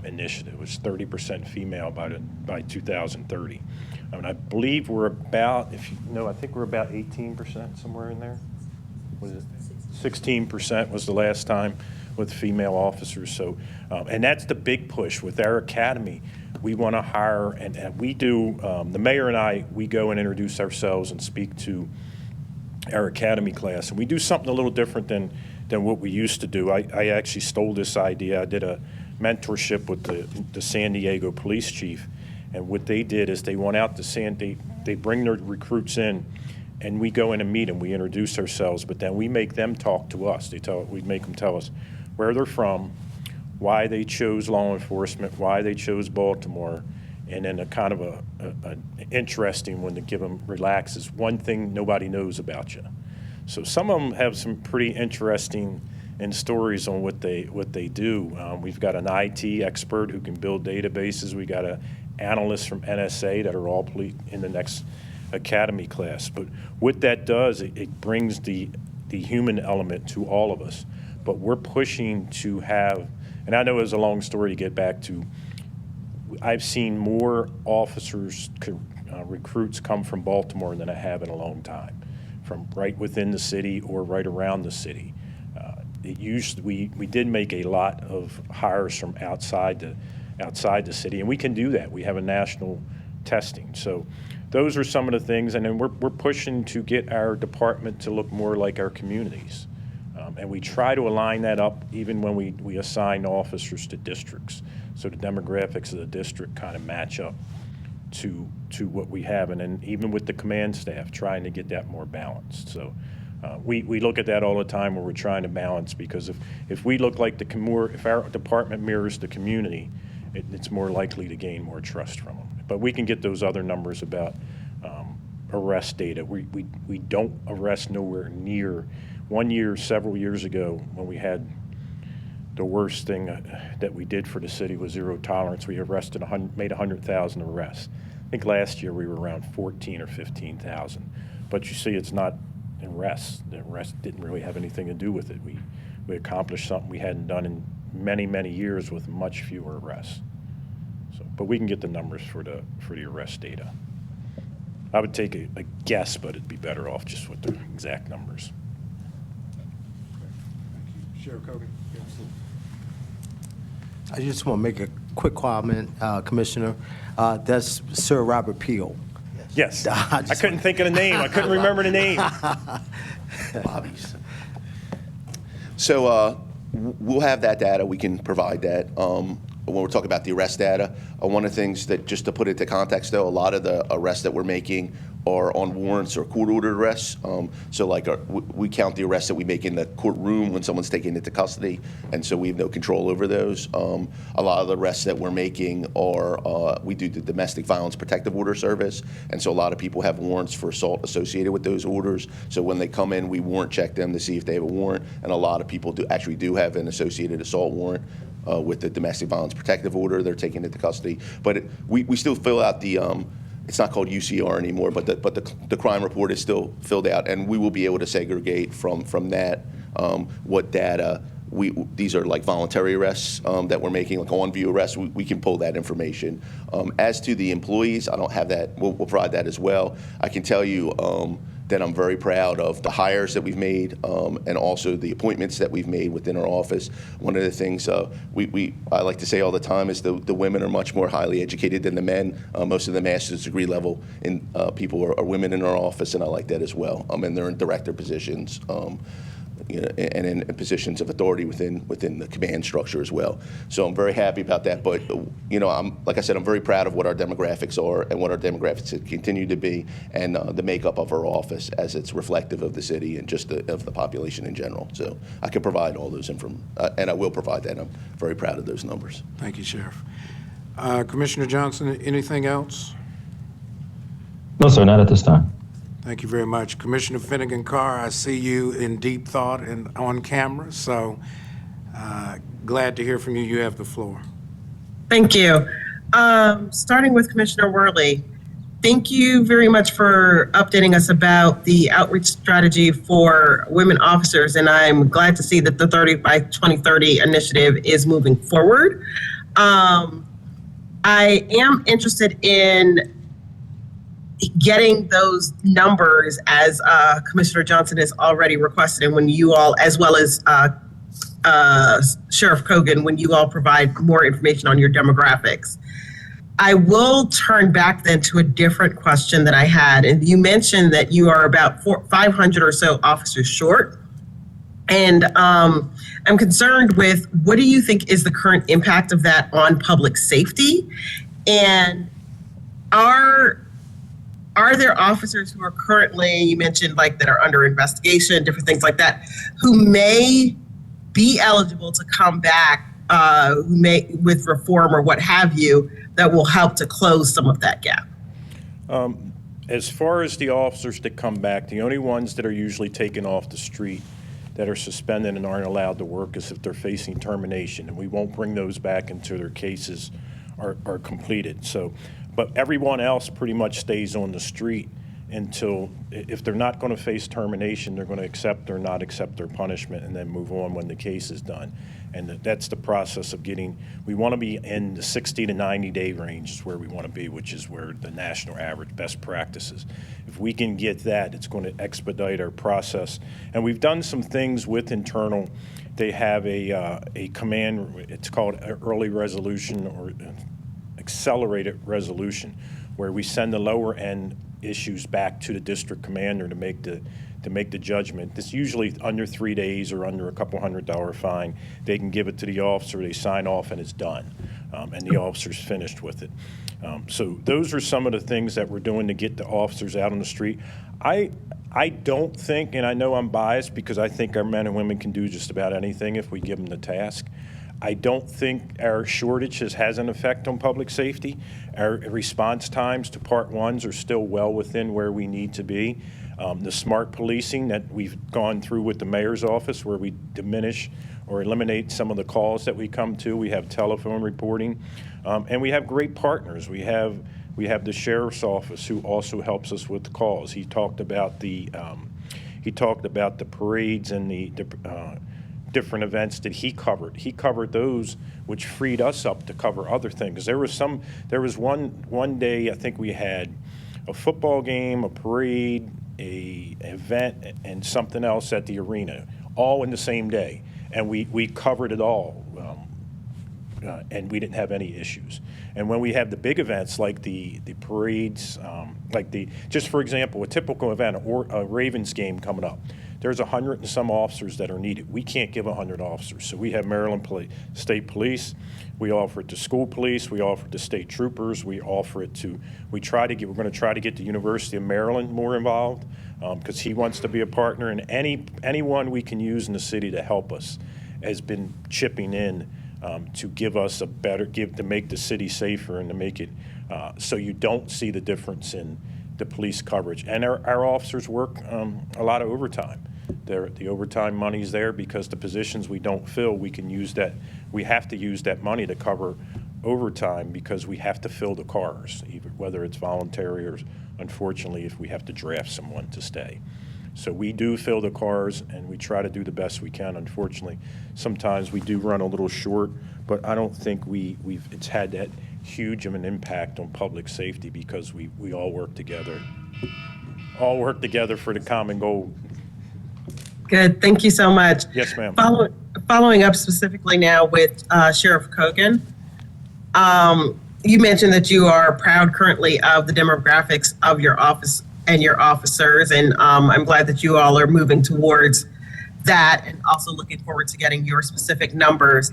initiative, which is 30% female by 2030. I believe we're about, I think we're about 18%, somewhere in there. Was it 16% was the last time with female officers. So, and that's the big push with our academy. We want to hire, and we do, the mayor and I, we go and introduce ourselves and speak to our academy class. And we do something a little different than what we used to do. I actually stole this idea. I did a mentorship with the San Diego police chief. And what they did is they went out to they bring their recruits in, and we go in and meet them, we introduce ourselves, but then we make them talk to us. We make them tell us where they're from, why they chose law enforcement, why they chose Baltimore, and then a kind of an interesting one to give them relaxes. One thing nobody knows about you. So some of them have some pretty interesting stories on what they do. We've got an IT expert who can build databases. We got an analyst from NSA that are all in the next academy class. But what that does, it brings the human element to all of us. But we're pushing to have, and I know it's a long story to get back to, I've seen more officers, recruits come from Baltimore than I have in a long time, from right within the city or right around the city. We did make a lot of hires from outside the city, and we can do that. We have a national testing. So those are some of the things, and then we're pushing to get our department to look more like our communities. And we try to align that up even when we assign officers to districts. So the demographics of the district kind of match up to what we have. And then even with the command staff, trying to get that more balanced. So we look at that all the time when we're trying to balance, because if we look like if our department mirrors the community, it's more likely to gain more trust from them. But we can get those other numbers about arrest data. We don't arrest nowhere near. One year, several years ago, when we had the worst thing that we did for the city was zero tolerance, we made 100,000 arrests. I think last year we were around 14 or 15,000. But you see, it's not arrests. The arrest didn't really have anything to do with it. We accomplished something we hadn't done in many, many years with much fewer arrests. So, but we can get the numbers for the arrest data. I would take a guess, but it'd be better off just with the exact numbers. Sheriff Kogan. I just want to make a quick comment, Commissioner. That's Sir Robert Peel. Yes. I couldn't think of the name. I couldn't remember the name. Bobby's. So we'll have that data. We can provide that. When we're talking about the arrest data, one of the things that, just to put it into context though, a lot of the arrests that we're making are on warrants or court-ordered arrests. So like we count the arrests that we make in the courtroom when someone's taken into custody, and so we have no control over those. A lot of the arrests that we're making are, we do the domestic violence protective order service, and so a lot of people have warrants for assault associated with those orders. So when they come in, we warrant check them to see if they have a warrant, and a lot of people actually do have an associated assault warrant with the domestic violence protective order. They're taken into custody. But we still fill out the, it's not called UCR anymore, but the crime report is still filled out, and we will be able to segregate from that what data. These are like voluntary arrests that we're making, like on-view arrests. We can pull that information. As to the employees, I don't have that. We'll provide that as well. I can tell you that I'm very proud of the hires that we've made and also the appointments that we've made within our office. One of the things I like to say all the time is the women are much more highly educated than the men. Most of the master's degree level people are women in our office, and I like that as well. And they're in director positions. And in positions of authority within the command structure as well. So I'm very happy about that. But like I said, I'm very proud of what our demographics are and what our demographics continue to be, and the makeup of our office as it's reflective of the city and just of the population in general. So I can provide all those and I will provide that. I'm very proud of those numbers. Thank you, Sheriff. Commissioner Johnson, anything else? No, sir, not at this time. Thank you very much. Commissioner Finnegan Carr, I see you in deep thought and on camera, so glad to hear from you. You have the floor. Thank you. Starting with Commissioner Worley, thank you very much for updating us about the outreach strategy for women officers, and I'm glad to see that the 30 by 2030 initiative is moving forward. I am interested in getting those numbers as Commissioner Johnson has already requested, and when you all, as well as Sheriff Kogan, when you all provide more information on your demographics. I will turn back then to a different question that I had, and you mentioned that you are about 500 or so officers short, and I'm concerned with what do you think is the current impact of that on public safety, and are there officers who are currently, you mentioned like that are under investigation, different things like that, who may be eligible to come back, who may with reform or what have you, that will help to close some of that gap? As far as the officers that come back, the only ones that are usually taken off the street that are suspended and aren't allowed to work is if they're facing termination, and we won't bring those back until their cases are completed. So, but everyone else pretty much stays on the street until, if they're not going to face termination, they're going to accept or not accept their punishment and then move on when the case is done. And that's the process of getting, we want to be in the 60 to 90 day range is where we want to be, which is where the national average best practices. If we can get that, it's going to expedite our process. And we've done some things with internal. They have a command, it's called early resolution or accelerated resolution, where we send the lower end issues back to the district commander to make the judgment. It's usually under 3 days or under a couple $100 fine. They can give it to the officer, they sign off, and it's done. And the officer's finished with it. So those are some of the things that we're doing to get the officers out on the street. I don't think, and I know I'm biased because I think our men and women can do just about anything if we give them the task. I don't think our shortage has an effect on public safety. Our response times to Part 1s are still well within where we need to be. The smart policing that we've gone through with the mayor's office, where we diminish or eliminate some of the calls that we come to. We have telephone reporting, and we have great partners. We have the sheriff's office, who also helps us with the calls. He talked about the parades and the different events that he covered. He covered those, which freed us up to cover other things. There was one day, I think we had a football game, a parade, a event, and something else at the arena, all in the same day, and we covered it all, and we didn't have any issues. And when we have the big events like the parades, just for example, a typical event, or a Ravens game coming up, there's 100 and some officers that are needed. We can't give 100 officers. So we have Maryland State Police. We offer it to school police. We offer it to state troopers. We offer it to, we're going to try to get the University of Maryland more involved because he wants to be a partner. And anyone we can use in the city to help us has been chipping in to give us to make the city safer and to make it so you don't see the difference in the police coverage. And our officers work a lot of overtime. The overtime money's there because the positions we don't fill, we have to use that money to cover overtime because we have to fill the cars, whether it's voluntary or, unfortunately, if we have to draft someone to stay. So we do fill the cars, and we try to do the best we can. Unfortunately, sometimes we do run a little short, but I don't think it's had that huge of an impact on public safety because we all work together. All work together for the common goal. Good, thank you so much. Yes, ma'am. Following up specifically now with Sheriff Kogan, you mentioned that you are proud currently of the demographics of your office and your officers, and I'm glad that you all are moving towards that and also looking forward to getting your specific numbers.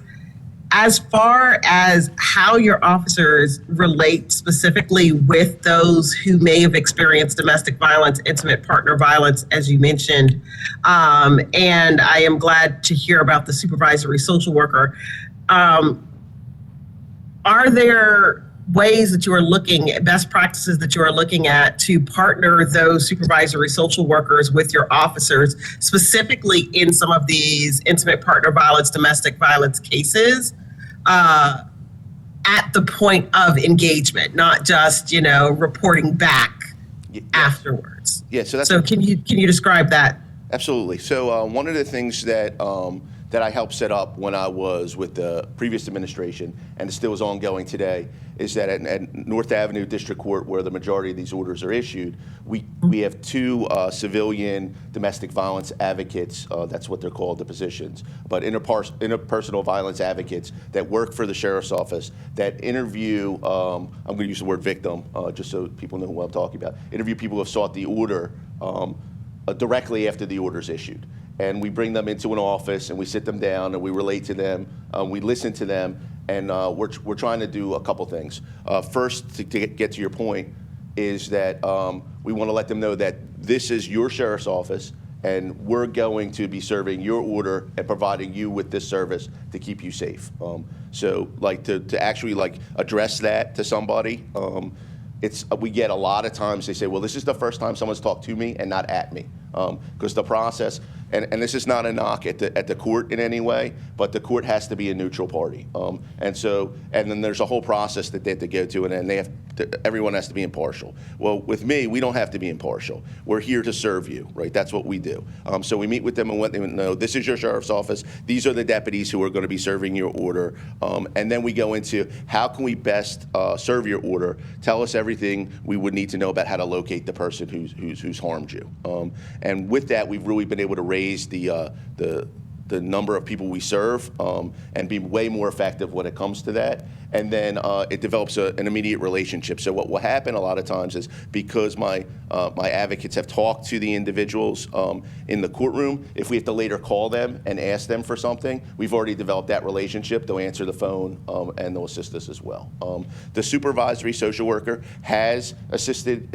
As far as how your officers relate specifically with those who may have experienced domestic violence, intimate partner violence, as you mentioned, and I am glad to hear about the supervisory social worker. Are there ways that you are looking at, best practices that you are looking at to partner those supervisory social workers with your officers, specifically in some of these intimate partner violence, domestic violence cases, at the point of engagement, not just, reporting back afterwards? Yeah, so can you describe that? Absolutely. So one of the things that I helped set up when I was with the previous administration, and it still is ongoing today, is that at North Avenue District Court, where the majority of these orders are issued, we have two civilian domestic violence advocates. That's what they're called, the positions, but interpersonal violence advocates that work for the sheriff's office that interview, I'm going to use the word victim, just so people know what I'm talking about, interview people who have sought the order directly after the order is issued. And we bring them into an office and we sit them down and we relate to them, we listen to them, and we're trying to do a couple things. First, to get to your point, is that we want to let them know that this is your sheriff's office, and we're going to be serving your order and providing you with this service to keep you safe. So like to actually like address that to somebody, we get a lot of times they say, well, this is the first time someone's talked to me and not at me. Because the process, and this is not a knock at the court in any way, but the court has to be a neutral party. And then there's a whole process that they have to go to, and then everyone has to be impartial. Well, with me, we don't have to be impartial. We're here to serve you, right? That's what we do. So we meet with them and let them know, this is your sheriff's office. These are the deputies who are going to be serving your order. And then we go into how can we best serve your order? Tell us everything we would need to know about how to locate the person who's harmed you. And with that, we've really been able to raise the number of people we serve and be way more effective when it comes to that. And then it develops an immediate relationship. So what will happen a lot of times is because my advocates have talked to the individuals in the courtroom, if we have to later call them and ask them for something, we've already developed that relationship. They'll answer the phone and they'll assist us as well. The supervisory social worker has assisted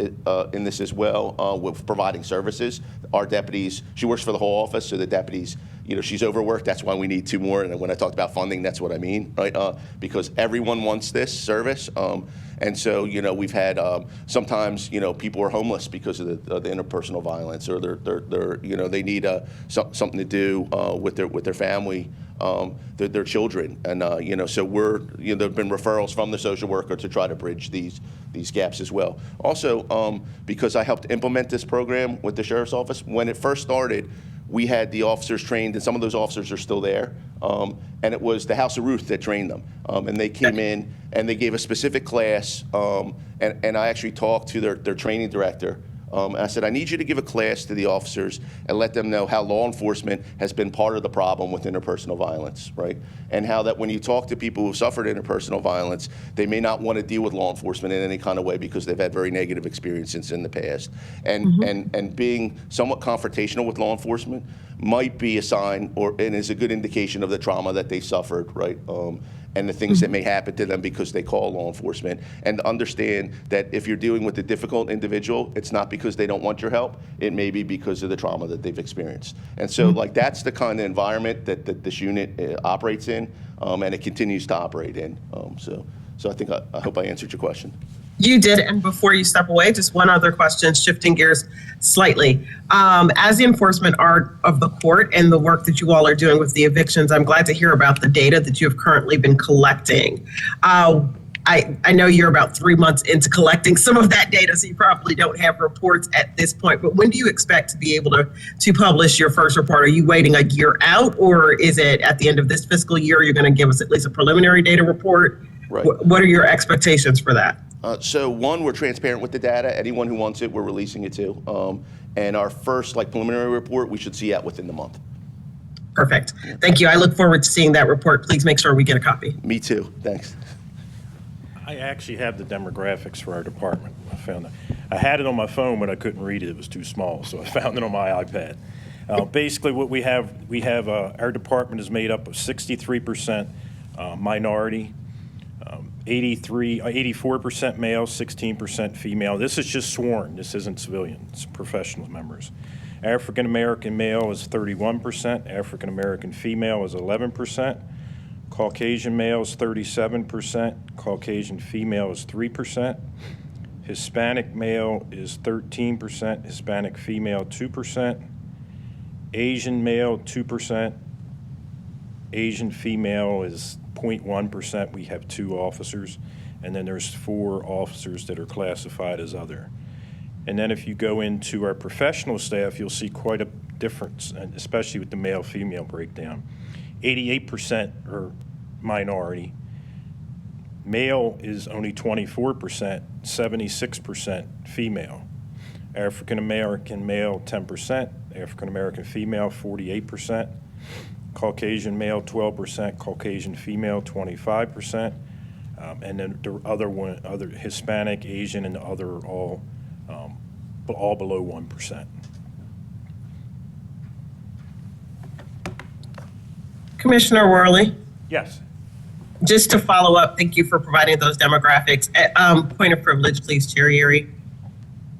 in this as well with providing services. Our deputies, she works for the whole office, so the deputies, she's overworked. That's why we need 2 more. And when I talked about funding, that's what I mean, right? Because everyone wants this service. And so, we've had sometimes, people are homeless because of the interpersonal violence, or they need something to do with their family, their children. And, so there've been referrals from the social worker to try to bridge these gaps as well. Also, because I helped implement this program with the sheriff's office, when it first started, we had the officers trained, and some of those officers are still there. And it was the House of Ruth that trained them. And they came in and they gave a specific class. And I actually talked to their training director. And I said, I need you to give a class to the officers and let them know how law enforcement has been part of the problem with interpersonal violence, right? And how that when you talk to people who've suffered interpersonal violence, they may not want to deal with law enforcement in any kind of way because they've had very negative experiences in the past. And being somewhat confrontational with law enforcement might be a sign and is a good indication of the trauma that they suffered, right? And the things that may happen to them because they call law enforcement. And understand that if you're dealing with a difficult individual, it's not because they don't want your help. It may be because of the trauma that they've experienced. And so that's the kind of environment that this unit operates in, and it continues to operate in. So I think I hope I answered your question. You did, and before you step away, just one other question, shifting gears slightly. As the enforcement arm of the court and the work that you all are doing with the evictions, I'm glad to hear about the data that you have currently been collecting. I know you're about 3 months into collecting some of that data, so you probably don't have reports at this point, but when do you expect to be able to publish your first report? Are you waiting a year out, or is it at the end of this fiscal year, you're going to give us at least a preliminary data report? Right. What are your expectations for that? So one, we're transparent with the data. Anyone who wants it, we're releasing it to. And our first preliminary report, we should see out within the month. Perfect. Thank you. I look forward to seeing that report. Please make sure we get a copy. Me too. Thanks. I actually have the demographics for our department. I found it. I had it on my phone, but I couldn't read it. It was too small, so I found it on my iPad. Basically, what we have our department is made up of 63% minority, 84% male, 16% female. This is just sworn. This isn't civilian. It's professional members. African American male is 31%. African American female is 11%. Caucasian male is 37%. Caucasian female is 3%. Hispanic male is 13%. Hispanic female 2%. Asian male 2%. Asian female is 0.1%. We have 2 officers, and then there's 4 officers that are classified as other. And then if you go into our professional staff, you'll see quite a difference, especially with the male-female breakdown. 88% are minority. Male is only 24%, 76% female. African American male 10%, African American female 48%. Caucasian male 12%, Caucasian female 25%, and then the other Hispanic, Asian, and the other are all below 1%. Commissioner Worley, Yes. just to follow up, thank you for providing those demographics. Point of privilege, please, Chair Erie.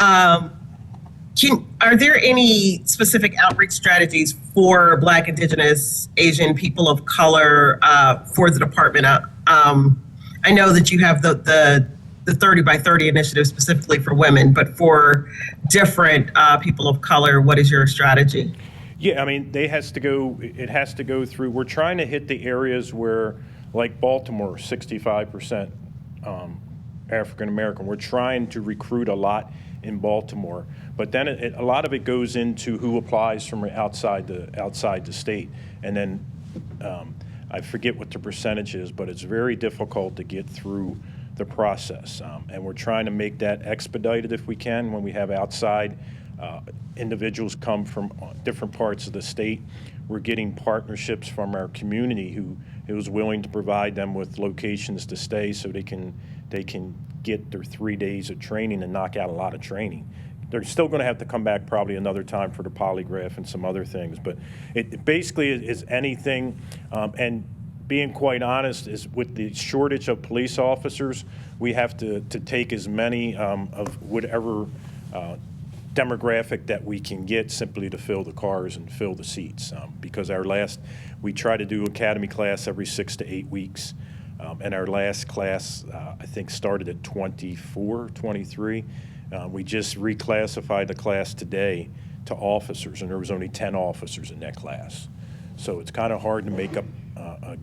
Are there any specific outreach strategies for Black, Indigenous, Asian, people of color for the department? I know that you have the 30 by 30 initiative specifically for women, but for different people of color, what is your strategy? Yeah, I mean, it has to go through, we're trying to hit the areas where, like Baltimore, 65% African American. We're trying to recruit a lot in Baltimore, but then a lot of it goes into who applies from outside the state. And then I forget what the percentage is, but it's very difficult to get through the process. And we're trying to make that expedited if we can when we have outside individuals come from different parts of the state. We're getting partnerships from our community who is willing to provide them with locations to stay so they can get their 3 days of training and knock out a lot of training. They're still going to have to come back probably another time for the polygraph and some other things, but it basically is anything. And being quite honest, is with the shortage of police officers, we have to take as many of whatever demographic that we can get simply to fill the cars and fill the seats. Because we try to do academy class every 6 to 8 weeks. And our last class, I think, started at 24, 23. We just reclassified the class today to officers, and there was only 10 officers in that class. So it's kind of hard to make up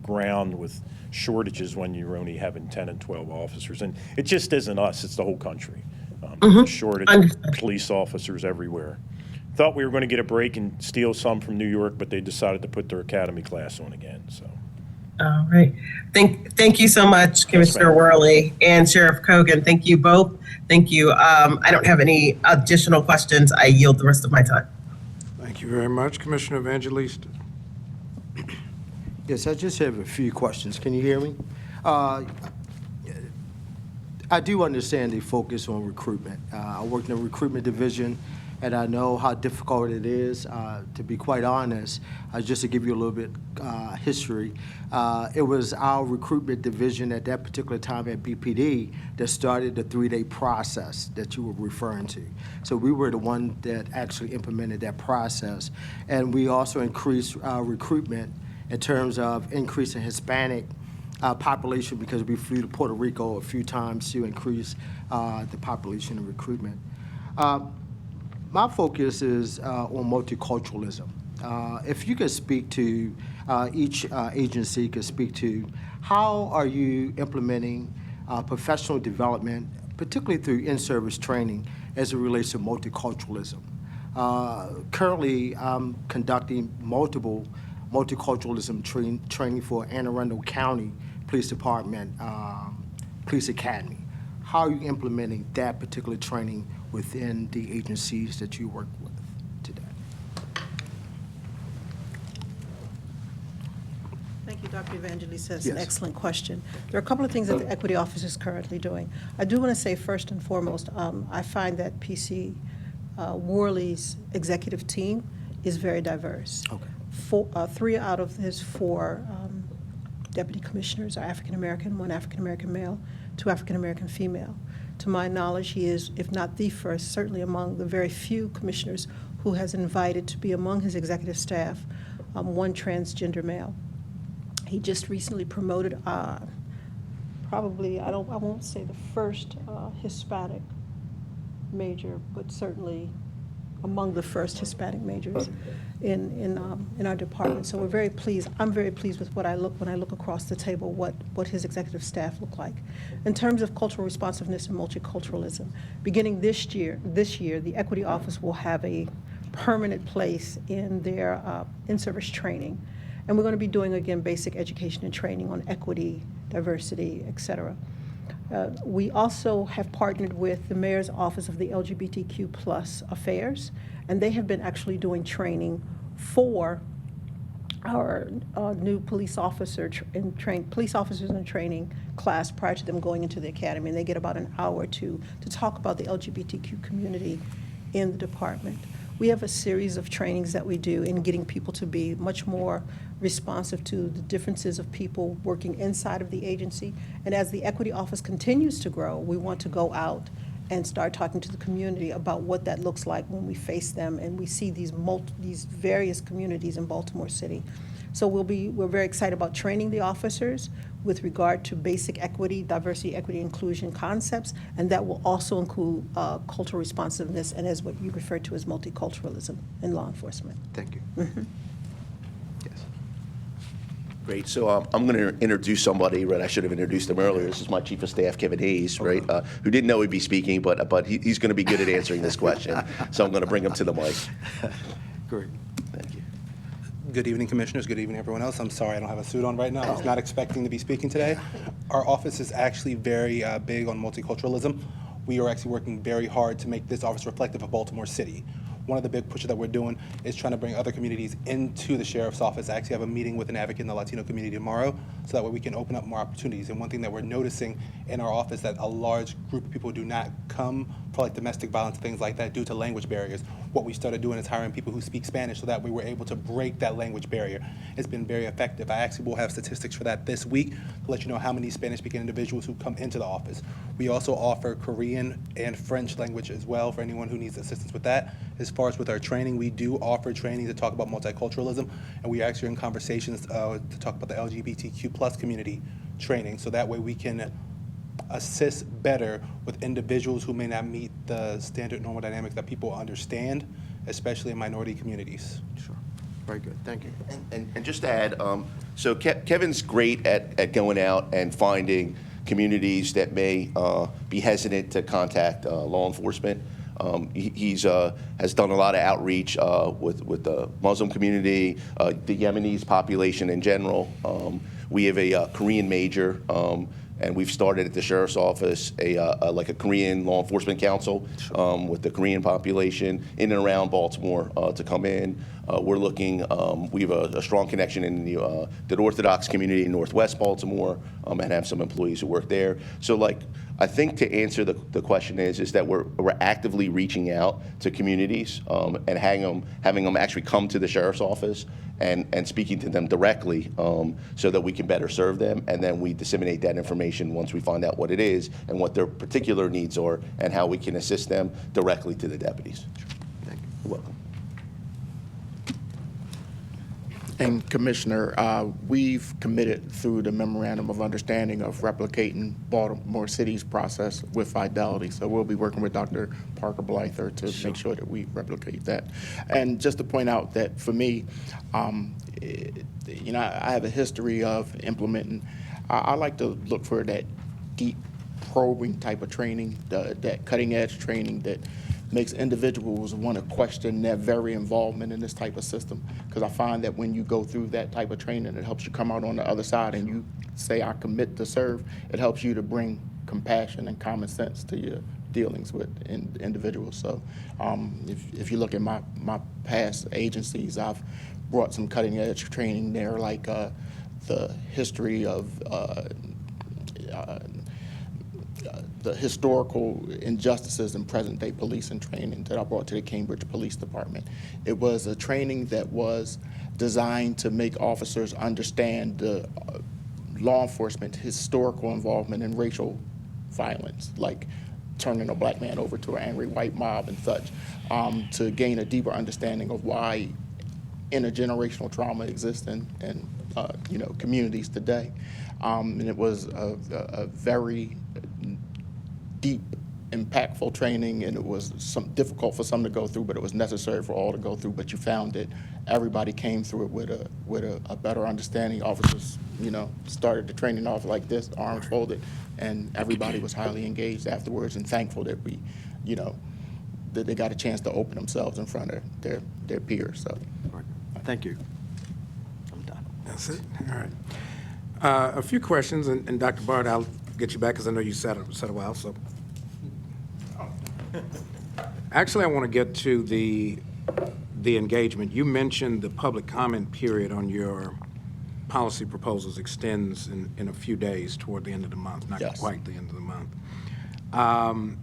ground with shortages when you're only having 10 and 12 officers. And it just isn't us, it's the whole country. Shortage of police officers everywhere. Thought we were going to get a break and steal some from New York, but they decided to put their academy class on again. So. All right. Thank you so much, Commissioner Worley and Sheriff Kogan. Thank you both. Thank you. I don't have any additional questions. I yield the rest of my time. Thank you very much, Commissioner Evangelista. Yes, I just have a few questions. Can you hear me? I do understand the focus on recruitment. I worked in the recruitment division, and I know how difficult it is. To be quite honest, just to give you a little bit history, it was our recruitment division at that particular time at BPD that started the 3-day process that you were referring to. So we were the one that actually implemented that process, and we also increased recruitment in terms of increasing Hispanic population because we flew to Puerto Rico a few times to increase the population and recruitment. My focus is on multiculturalism. If you could speak to, each agency could speak to, how are you implementing professional development, particularly through in-service training, as it relates to multiculturalism? Currently, I'm conducting multiple multiculturalism training for Anne Arundel County Police Department, Police Academy. How are you implementing that particular training within the agencies that you work with today? Thank you, Dr. Evangelista. That's Yes. an excellent question. There are a couple of things that the Equity Office is currently doing. I do want to say first and foremost, I find that PC Worley's executive team is very diverse. Okay. 3 out of his 4 deputy commissioners are African American, 1 African American male, 2 African American female. To my knowledge, he is, if not the first, certainly among the very few commissioners who has invited to be among his executive staff 1 transgender male. He just recently promoted probably, I won't say the first Hispanic major, but certainly among the first Hispanic majors in our department. So we're very pleased. I'm very pleased with when I look across the table what his executive staff look like. In terms of cultural responsiveness and multiculturalism, beginning this year, the Equity Office will have a permanent place in their in-service training. And we're going to be doing, again, basic education and training on equity, diversity, et cetera. We also have partnered with the Mayor's Office of the LGBTQ plus Affairs, and they have been actually doing training for our new police officers in training class prior to them going into the academy, and they get about an hour or two to talk about the LGBTQ community in the department. We have a series of trainings that we do in getting people to be much more responsive to the differences of people working inside of the agency. And as the Equity Office continues to grow, we want to go out and start talking to the community about what that looks like when we face them and we see these various communities in Baltimore City. So we're very excited about training the officers with regard to basic equity, diversity, equity, inclusion concepts, and that will also include cultural responsiveness and as what you refer to as multiculturalism in law enforcement. Thank you. Yes. Great. So I'm going to introduce somebody, right? I should have introduced him earlier. This is my Chief of Staff, Kevin Hayes, right? Who didn't know he'd be speaking, but he's going to be good at answering this question. So I'm going to bring him to the mic. Great. Thank you. Good evening, Commissioners. Good evening, everyone else. I'm sorry I don't have a suit on right now. I was not expecting to be speaking today. Our office is actually very big on multiculturalism. We are actually working very hard to make this office reflective of Baltimore City. One of the big pushes that we're doing is trying to bring other communities into the sheriff's office. I actually have a meeting with an advocate in the Latino community tomorrow, so that way we can open up more opportunities. And one thing that we're noticing in our office that a large group of people do not come for like domestic violence, things like that, due to language barriers. What we started doing is hiring people who speak Spanish so that we were able to break that language barrier. It's been very effective. I actually will have statistics for that this week to let you know how many Spanish-speaking individuals who come into the office. We also offer Korean and French language as well for anyone who needs assistance with that. As far as with our training, we do offer training to talk about multiculturalism, and we actually are in conversations to talk about the LGBTQ+ community training, so that way we can assist better with individuals who may not meet the standard normal dynamics that people understand, especially in minority communities. Sure. Very good. Thank you. And just to add, so Kevin's great at going out and finding communities that may be hesitant to contact law enforcement. He's has done a lot of outreach with the Muslim community, the Yemenis population in general. We have a Korean major, and we've started at the sheriff's office like a Korean law enforcement council with the Korean population in and around Baltimore to come in. We're looking. We have a strong connection in the Orthodox community in Northwest Baltimore, and have some employees who work there. So, like, I think to answer the question is that we're actively reaching out to communities and having them actually come to the sheriff's office and speaking to them directly so that we can better serve them, and then we disseminate that information once we find out what it is and what their particular needs are and how we can assist them directly to the deputies. Thank you. You're welcome. And Commissioner, we've committed through the Memorandum of Understanding of replicating Baltimore City's process with Fidelity. So we'll be working with Dr. Parker Blyther to make sure that we replicate that. And just to point out that for me, you know, I have a history of implementing. I like to look for that deep probing type of training, that cutting edge training that makes individuals want to question their very involvement in this type of system. Because I find that when you go through that type of training, it helps you come out on the other side and you say, I commit to serve. It helps you to bring compassion and common sense to your dealings with individuals. So if you look at my past agencies, I've brought some cutting edge training there, like the history of the historical injustices in present-day policing training that I brought to the Cambridge Police Department. It was a training that was designed to make officers understand the law enforcement historical involvement in racial violence, like turning a black man over to an angry white mob and such, to gain a deeper understanding of why intergenerational trauma exists in you know, communities today. And it was a very deep, impactful training, and it was difficult for some to go through, but it was necessary for all to go through. But you found that everybody came through it with a better understanding. Officers, you know, started the training off like this, arms folded, and everybody was highly engaged afterwards and thankful that we, you know, that they got a chance to open themselves in front of their peers. So, Thank you. I'm done. That's it? All right. A few questions, and Dr. Bard, I'll get you back because I know you sat a while. So, actually, I want to get to the engagement. You mentioned the public comment period on your policy proposals extends in a few days toward the end of the month, not Yes. quite the end of the month.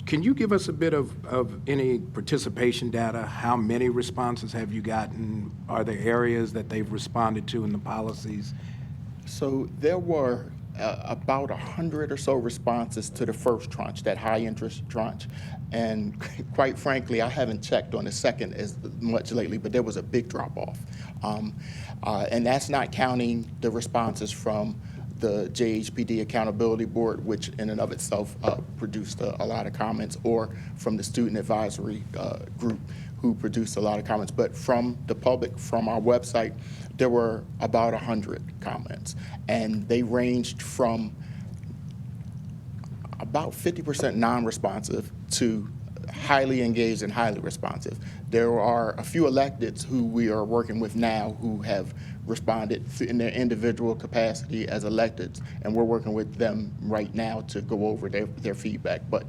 Can you give us a bit of any participation data? How many responses have you gotten? Are there areas that they've responded to in the policies? So there were about 100 or so responses to the first tranche, that high interest tranche. And quite frankly, I haven't checked on the second as much lately, but there was a big drop off. And that's not counting the responses from the JHPD Accountability Board, which in and of itself produced a lot of comments, or from the Student Advisory Group, who produced a lot of comments. But from the public, from our website, there were about 100 comments. And they ranged from about 50% non-responsive to highly engaged and highly responsive. There are a few electeds who we are working with now who have responded in their individual capacity as electeds, and we're working with them right now to go over their feedback. But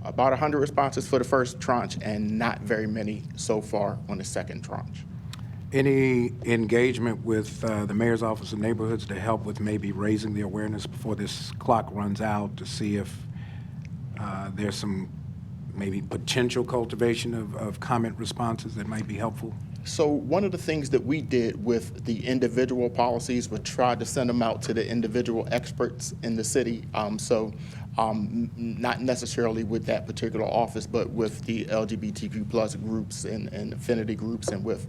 about 100 responses for the first tranche and not very many so far on the second tranche. Any engagement with the Mayor's Office of Neighborhoods to help with maybe raising the awareness before this clock runs out, to see if there's some maybe potential cultivation of comment responses that might be helpful? So one of the things that we did with the individual policies was try to send them out to the individual experts in the city. Not necessarily with that particular office, but with the LGBTQ plus groups and affinity groups, and with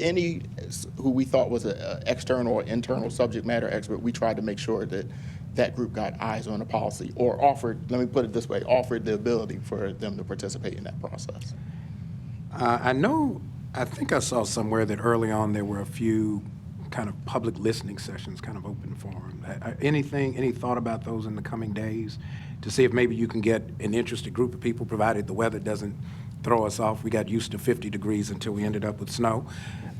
any who we thought was an external or internal subject matter expert. We tried to make sure that that group got eyes on the policy, or offered, let me put it this way, offered the ability for them to participate in that process. I think I saw somewhere that early on there were a few kind of public listening sessions, kind of open forum. Any thought about those in the coming days to see if maybe you can get an interested group of people, provided the weather doesn't throw us off? We got used to 50 degrees until we ended up with snow.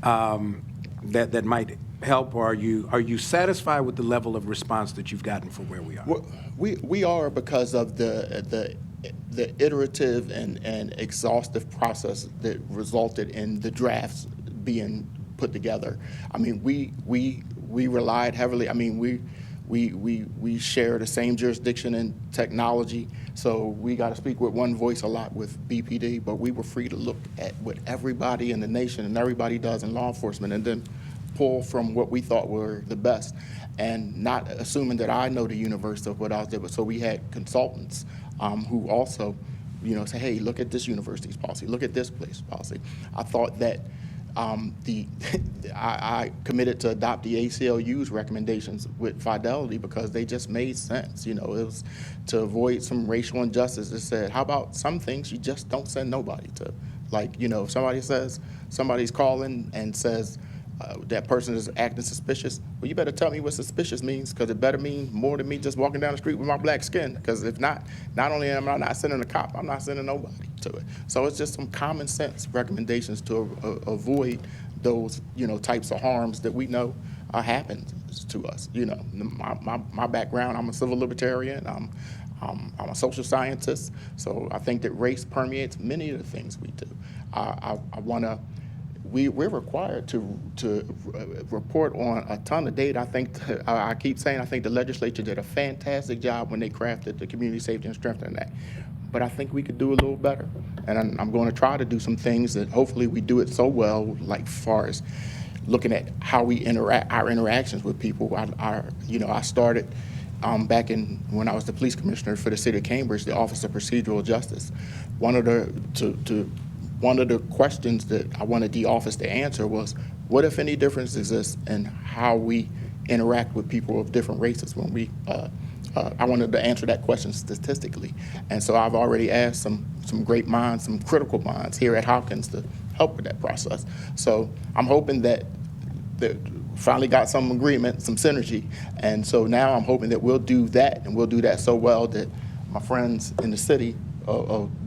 That might help, or are you satisfied with the level of response that you've gotten for where we are? Well, we are, because of the iterative and exhaustive process that resulted in the drafts being put together. I mean, we relied heavily. I mean, we share the same jurisdiction and technology, so we got to speak with one voice a lot with BPD. But we were free to look at what everybody in the nation and everybody does in law enforcement, and then pull from what we thought were the best, and not assuming that I know the universe of what I was doing. So we had consultants who also, say, hey, look at this university's policy, look at this place's policy. I thought that I committed to adopt the ACLU's recommendations with fidelity, because they just made sense. It was to avoid some racial injustice. It said, how about some things you just don't send nobody to? Like, if somebody says, somebody's calling and says, that person is acting suspicious, well, you better tell me what suspicious means, because it better mean more than me just walking down the street with my black skin. Because if not only am I not sending a cop, I'm not sending nobody to it. So it's just some common sense recommendations to avoid those, types of harms that we know happen to us. My background, I'm a civil libertarian. I'm a social scientist. So I think that race permeates many of the things we do. We're required to report on a ton of data. I keep saying I think the legislature did a fantastic job when they crafted the Community Safety and Strengthening Act. But I think we could do a little better. And I'm going to try to do some things that hopefully we do it so well, like far as looking at how we interact, our interactions with people. I started back when I was the police commissioner for the city of Cambridge, the Office of Procedural Justice. One of the questions that I wanted the office to answer was, what if any difference exists in how we interact with people of different races when we, I wanted to answer that question statistically. And so I've already asked some great minds, some critical minds here at Hopkins to help with that process. So I'm hoping that finally got some agreement, some synergy. And so now I'm hoping that we'll do that, and we'll do that so well that my friends in the city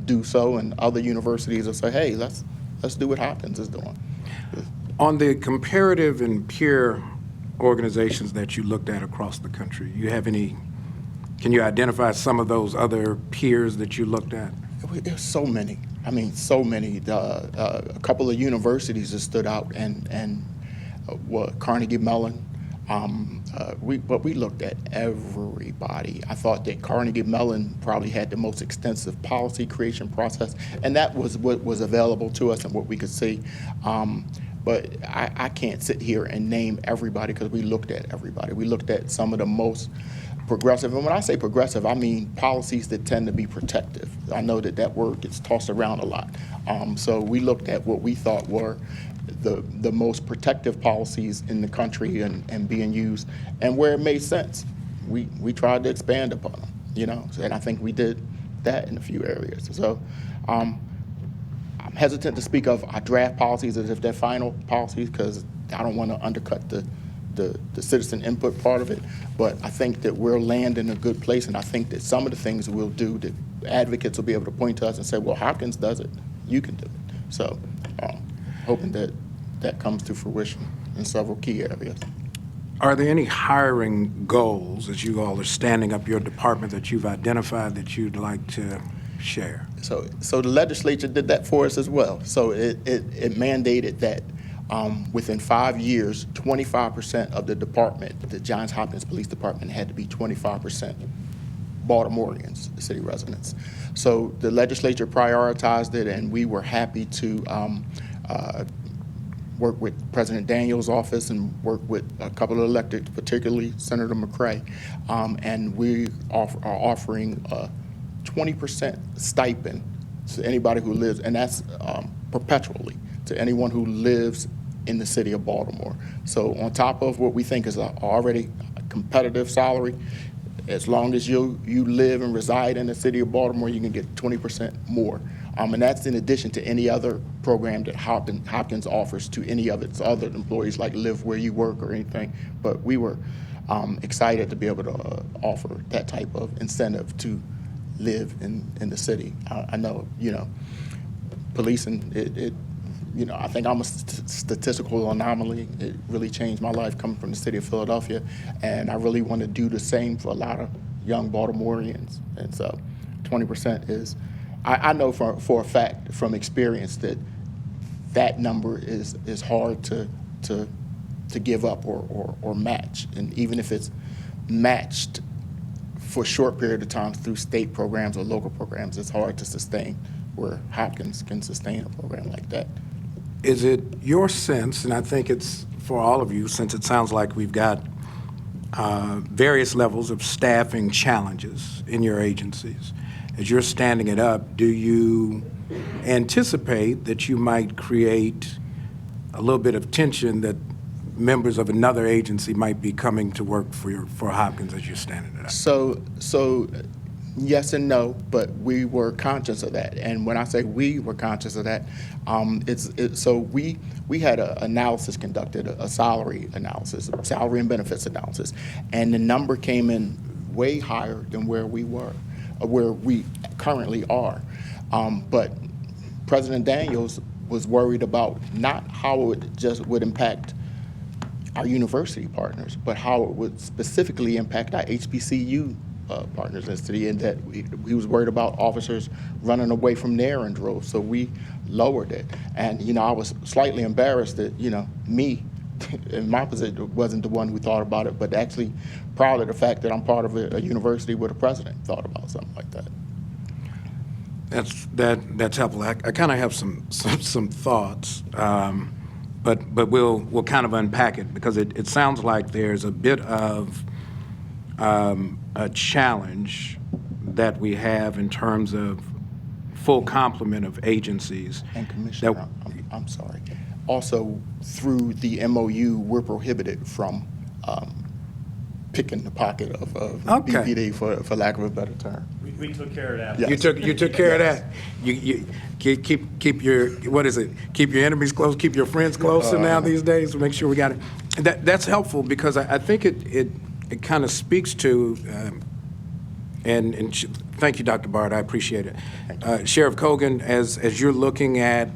do so, and other universities will say, hey, let's do what Hopkins is doing. On the comparative and peer organizations that you looked at across the country, can you identify some of those other peers that you looked at? There's so many. I mean, so many. A couple of universities that stood out, and Carnegie Mellon. But we looked at everybody. I thought that Carnegie Mellon probably had the most extensive policy creation process, and that was what was available to us and what we could see. but I can't sit here and name everybody because we looked at everybody. We looked at some of the most progressive, and when I say progressive, I mean policies that tend to be protective. I know that that word gets tossed around a lot. So we looked at what we thought were the most protective policies in the country and being used, and where it made sense, we tried to expand upon them, you know, and I think we did that in a few areas. So I'm hesitant to speak of our draft policies as if they're final policies because I don't want to undercut the citizen input part of it, but I think that we're landing in a good place, and I think that some of the things we'll do, that advocates will be able to point to us and say, well, Hopkins does it, you can do it. So hoping that that comes to fruition in several key areas. Are there any hiring goals as you all are standing up your department that you've identified that you'd like to share? So the legislature did that for us as well. So it mandated that within 5 years, 25% of the department, the Johns Hopkins Police Department, had to be 25% Baltimoreans, city residents. So the legislature prioritized it, and we were happy to work with President Daniels' office and work with a couple of electeds, particularly Senator McCray, and we are offering a 20% stipend to anybody who lives, and that's perpetually, to anyone who lives in the city of Baltimore. So on top of what we think is already a competitive salary, as long as you live and reside in the city of Baltimore, you can get 20% more. And that's in addition to any other program that Hopkins offers to any of its other employees, like Live Where You Work or anything. But we were excited to be able to offer that type of incentive to live in the city. I know, policing, I think I'm a statistical anomaly. It really changed my life coming from the city of Philadelphia, and I really want to do the same for a lot of young Baltimoreans. And so 20% is, I know for a fact from experience that number is hard to give up or match. And even if it's matched for a short period of time through state programs or local programs, it's hard to sustain, where Hopkins can sustain a program like that. Is it your sense, and I think it's for all of you, since it sounds like we've got various levels of staffing challenges in your agencies, as you're standing it up, do you anticipate that you might create a little bit of tension that members of another agency might be coming to work for Hopkins as you're standing it up? So yes and no, but we were conscious of that. And when I say we were conscious of that, so we had an analysis conducted, a salary analysis, salary and benefits analysis, and the number came in way higher than where we were, where we currently are. But President Daniels was worried about not how it just would impact our university partners, but how it would specifically impact our HBCU partners in the city, and that he was worried about officers running away from there in droves. So we lowered it. And, I was slightly embarrassed that, me, in my position, wasn't the one who thought about it, but actually proud of the fact that I'm part of a university where the president thought about something like that. That's helpful. I kind of have some thoughts, but we'll kind of unpack it, because it sounds like there's a bit of a challenge that we have in terms of full complement of agencies. And Commissioner, I'm sorry. Also, through the MOU, we're prohibited from picking the pocket of BPD, for lack of a better term. We took care of that. Yes. You took care of that. You keep your, what is it? Keep your enemies close, keep your friends closer now these days, to make sure we got it. That's helpful, because I think it kind of speaks to, and thank you, Dr. Bard, I appreciate it. Sheriff Cogan, as you're looking at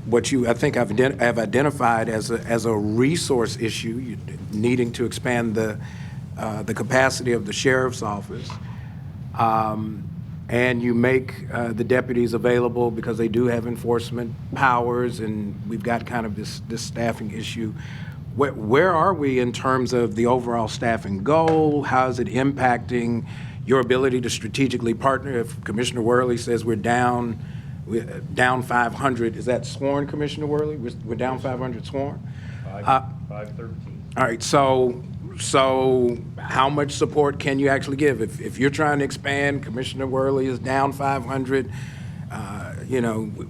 what you, I think, have identified as a resource issue, needing to expand the capacity of the sheriff's office, and you make the deputies available because they do have enforcement powers, and we've got kind of this staffing issue. Where are we in terms of the overall staffing goal? How is it impacting your ability to strategically partner? If Commissioner Worley says we're down down 500. Is that sworn, Commissioner Worley? We're down 500 sworn? 513. All right, so how much support can you actually give? If you're trying to expand, Commissioner Worley is down 500,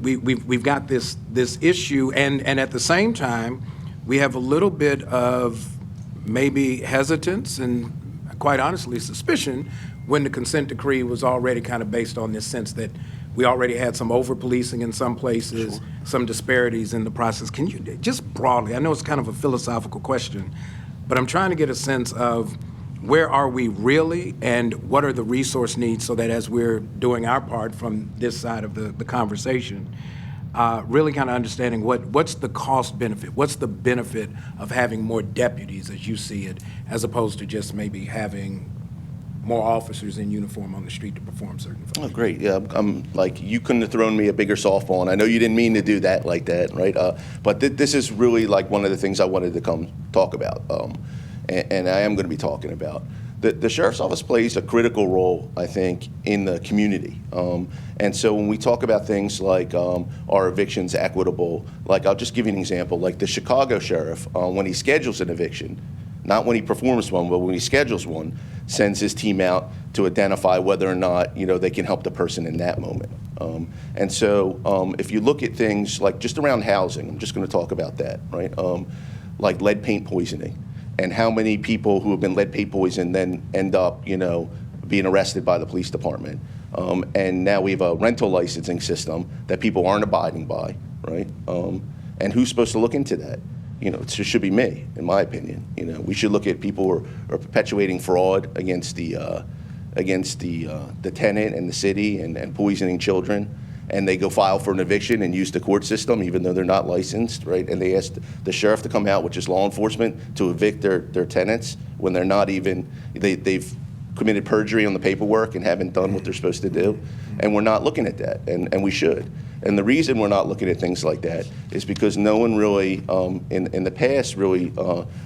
we've got this issue, and at the same time, we have a little bit of maybe hesitance and quite honestly suspicion when the consent decree was already kind of based on this sense that we already had some over-policing in some places, some disparities in the process. Can you, just broadly, I know it's kind of a philosophical question, but I'm trying to get a sense of where are we really and what are the resource needs so that as we're doing our part from this side of the conversation, really kind of understanding what's the cost benefit, what's the benefit of having more deputies as you see it, as opposed to just maybe having more officers in uniform on the street to perform certain functions. Oh, great. Yeah, I'm like, you couldn't have thrown me a bigger softball, and I know you didn't mean to do that like that, right? But this is really like one of the things I wanted to come talk about, and I am going to be talking about. The Sheriff's Office plays a critical role, I think, in the community. And so when we talk about things like are evictions equitable, like I'll just give you an example, like the Chicago Sheriff, when he schedules an eviction, not when he performs one, but when he schedules one, sends his team out to identify whether or not they can help the person in that moment. And so if you look at things like just around housing, I'm just going to talk about that, right? Like lead paint poisoning, and how many people who have been lead paint poisoned then end up, being arrested by the police department. And now we have a rental licensing system that people aren't abiding by, right? And who's supposed to look into that? It should be me, in my opinion. We should look at people who are perpetuating fraud against the tenant and the city and poisoning children, and they go file for an eviction and use the court system even though they're not licensed, right? And they ask the sheriff to come out, which is law enforcement, to evict their tenants when they're not even, they've committed perjury on the paperwork and haven't done what they're supposed to do. And we're not looking at that, and we should. And the reason we're not looking at things like that is because no one really, in the past, really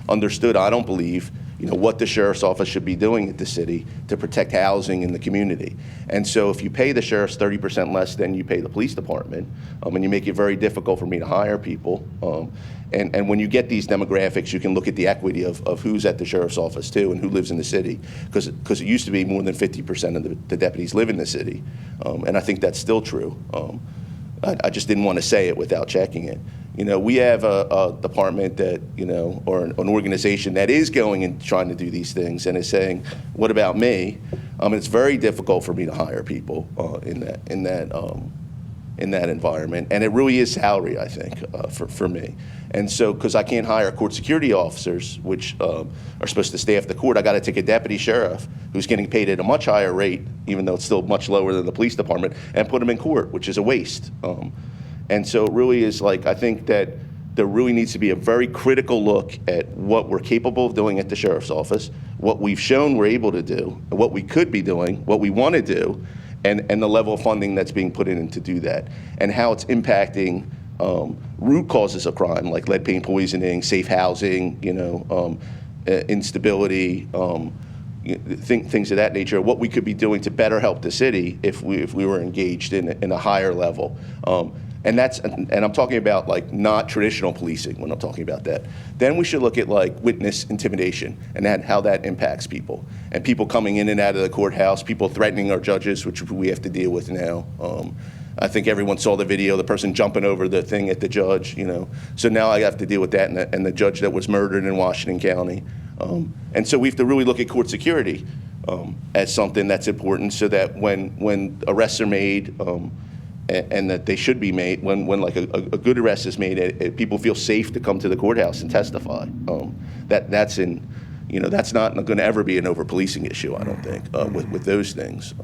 understood, I don't believe, what the sheriff's office should be doing at the city to protect housing in the community. And so if you pay the sheriffs 30% less than you pay the police department, and you make it very difficult for me to hire people, and when you get these demographics, you can look at the equity of who's at the sheriff's office too and who lives in the city, because it used to be more than 50% of the deputies live in the city, and I think that's still true. I just didn't want to say it without checking it. We have a department that, or an organization that is going and trying to do these things and is saying, what about me? It's very difficult for me to hire people in that environment. And it really is salary, I think, for me. And so, because I can't hire court security officers, which are supposed to staff the court, I got to take a deputy sheriff who's getting paid at a much higher rate, even though it's still much lower than the police department, and put him in court, which is a waste. And so it really is like, I think that there really needs to be a very critical look at what we're capable of doing at the sheriff's office, what we've shown we're able to do, and what we could be doing, what we want to do, and the level of funding that's being put in to do that, and how it's impacting root causes of crime, like lead paint poisoning, safe housing, instability, things of that nature, what we could be doing to better help the city if we were engaged in a higher level. And I'm talking about like not traditional policing when I'm talking about that. Then we should look at like witness intimidation and how that impacts people, and people coming in and out of the courthouse, people threatening our judges, which we have to deal with now. I think everyone saw the video, the person jumping over the thing at the judge, So now I have to deal with that and the judge that was murdered in Washington County. And so we have to really look at court security as something that's important, so that when arrests are made, and that they should be made, when like a good arrest is made, people feel safe to come to the courthouse and testify. That's not going to ever be an over-policing issue, I don't think, with those things.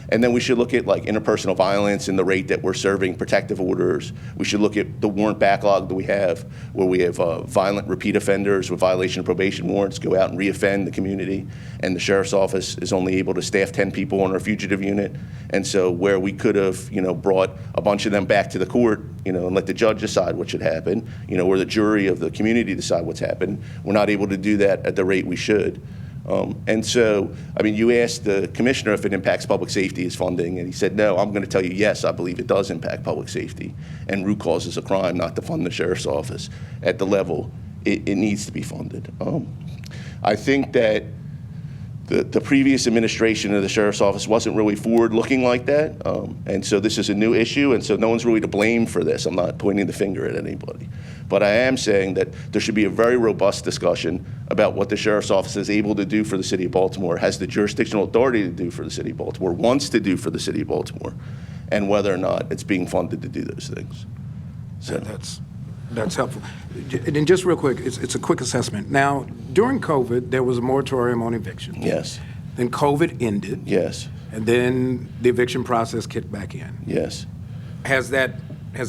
And then we should look at like interpersonal violence and the rate that we're serving protective orders. We should look at the warrant backlog that we have, where we have violent repeat offenders with violation of probation warrants go out and reoffend the community, and the sheriff's office is only able to staff 10 people on our fugitive unit. And so where we could have, brought a bunch of them back to the court, and let the judge decide what should happen, or the jury of the community decide what's happened, we're not able to do that at the rate we should. And so, I mean, you asked the commissioner if it impacts public safety as funding, and he said, no. I'm going to tell you, yes, I believe it does impact public safety. And root cause is a crime not to fund the sheriff's office at the level it needs to be funded. I think that the previous administration of the sheriff's office wasn't really forward-looking like that. And so this is a new issue, and so no one's really to blame for this. I'm not pointing the finger at anybody. But I am saying that there should be a very robust discussion about what the sheriff's office is able to do for the city of Baltimore, has the jurisdictional authority to do for the city of Baltimore, wants to do for the city of Baltimore, and whether or not it's being funded to do those things. So That's helpful. And just real quick, it's a quick assessment. Now, during COVID, there was a moratorium on evictions. yes, Then COVID ended. yes, And then the eviction process kicked back in. yes. Has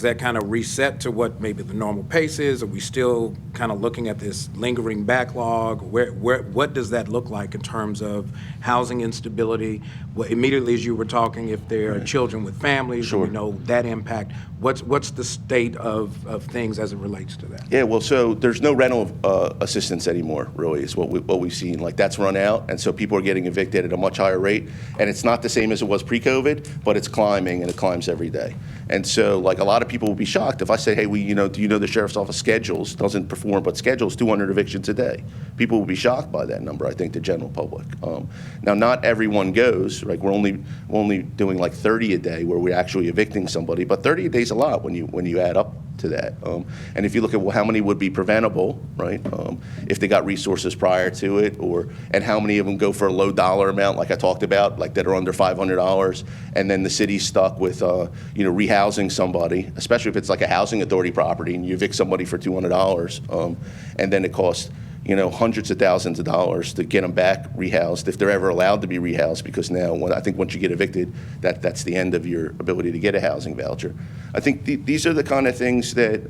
that kind of reset to what maybe the normal pace is? Are we still kind of looking at this lingering backlog? What does that look like in terms of housing instability? Well, immediately as you were talking, if there are children with families, Sure. we know that impact. What's the state of things as it relates to that? Yeah, well, so there's no rental assistance anymore, really, is what we've seen. Like, that's run out, and so people are getting evicted at a much higher rate. And it's not the same as it was pre-COVID, but it's climbing, and it climbs every day. And so, like, a lot of people will be shocked if I say, hey, do you know the sheriff's office schedules, doesn't perform, but schedules 200 evictions a day. People will be shocked by that number, I think, the general public. Now, not everyone goes, right? We're only doing like 30 a day where we're actually evicting somebody, but 30 a day is a lot when you add up to that. And if you look at, well, how many would be preventable, right? If they got resources prior to it, and how many of them go for a low dollar amount, like I talked about, like that are under $500, and then the city's stuck with, rehousing somebody, especially if it's like a housing authority property and you evict somebody for $200, and then it costs, hundreds of thousands of dollars to get them back rehoused, if they're ever allowed to be rehoused, because now, I think once you get evicted, that's the end of your ability to get a housing voucher. I think these are the kind of things that,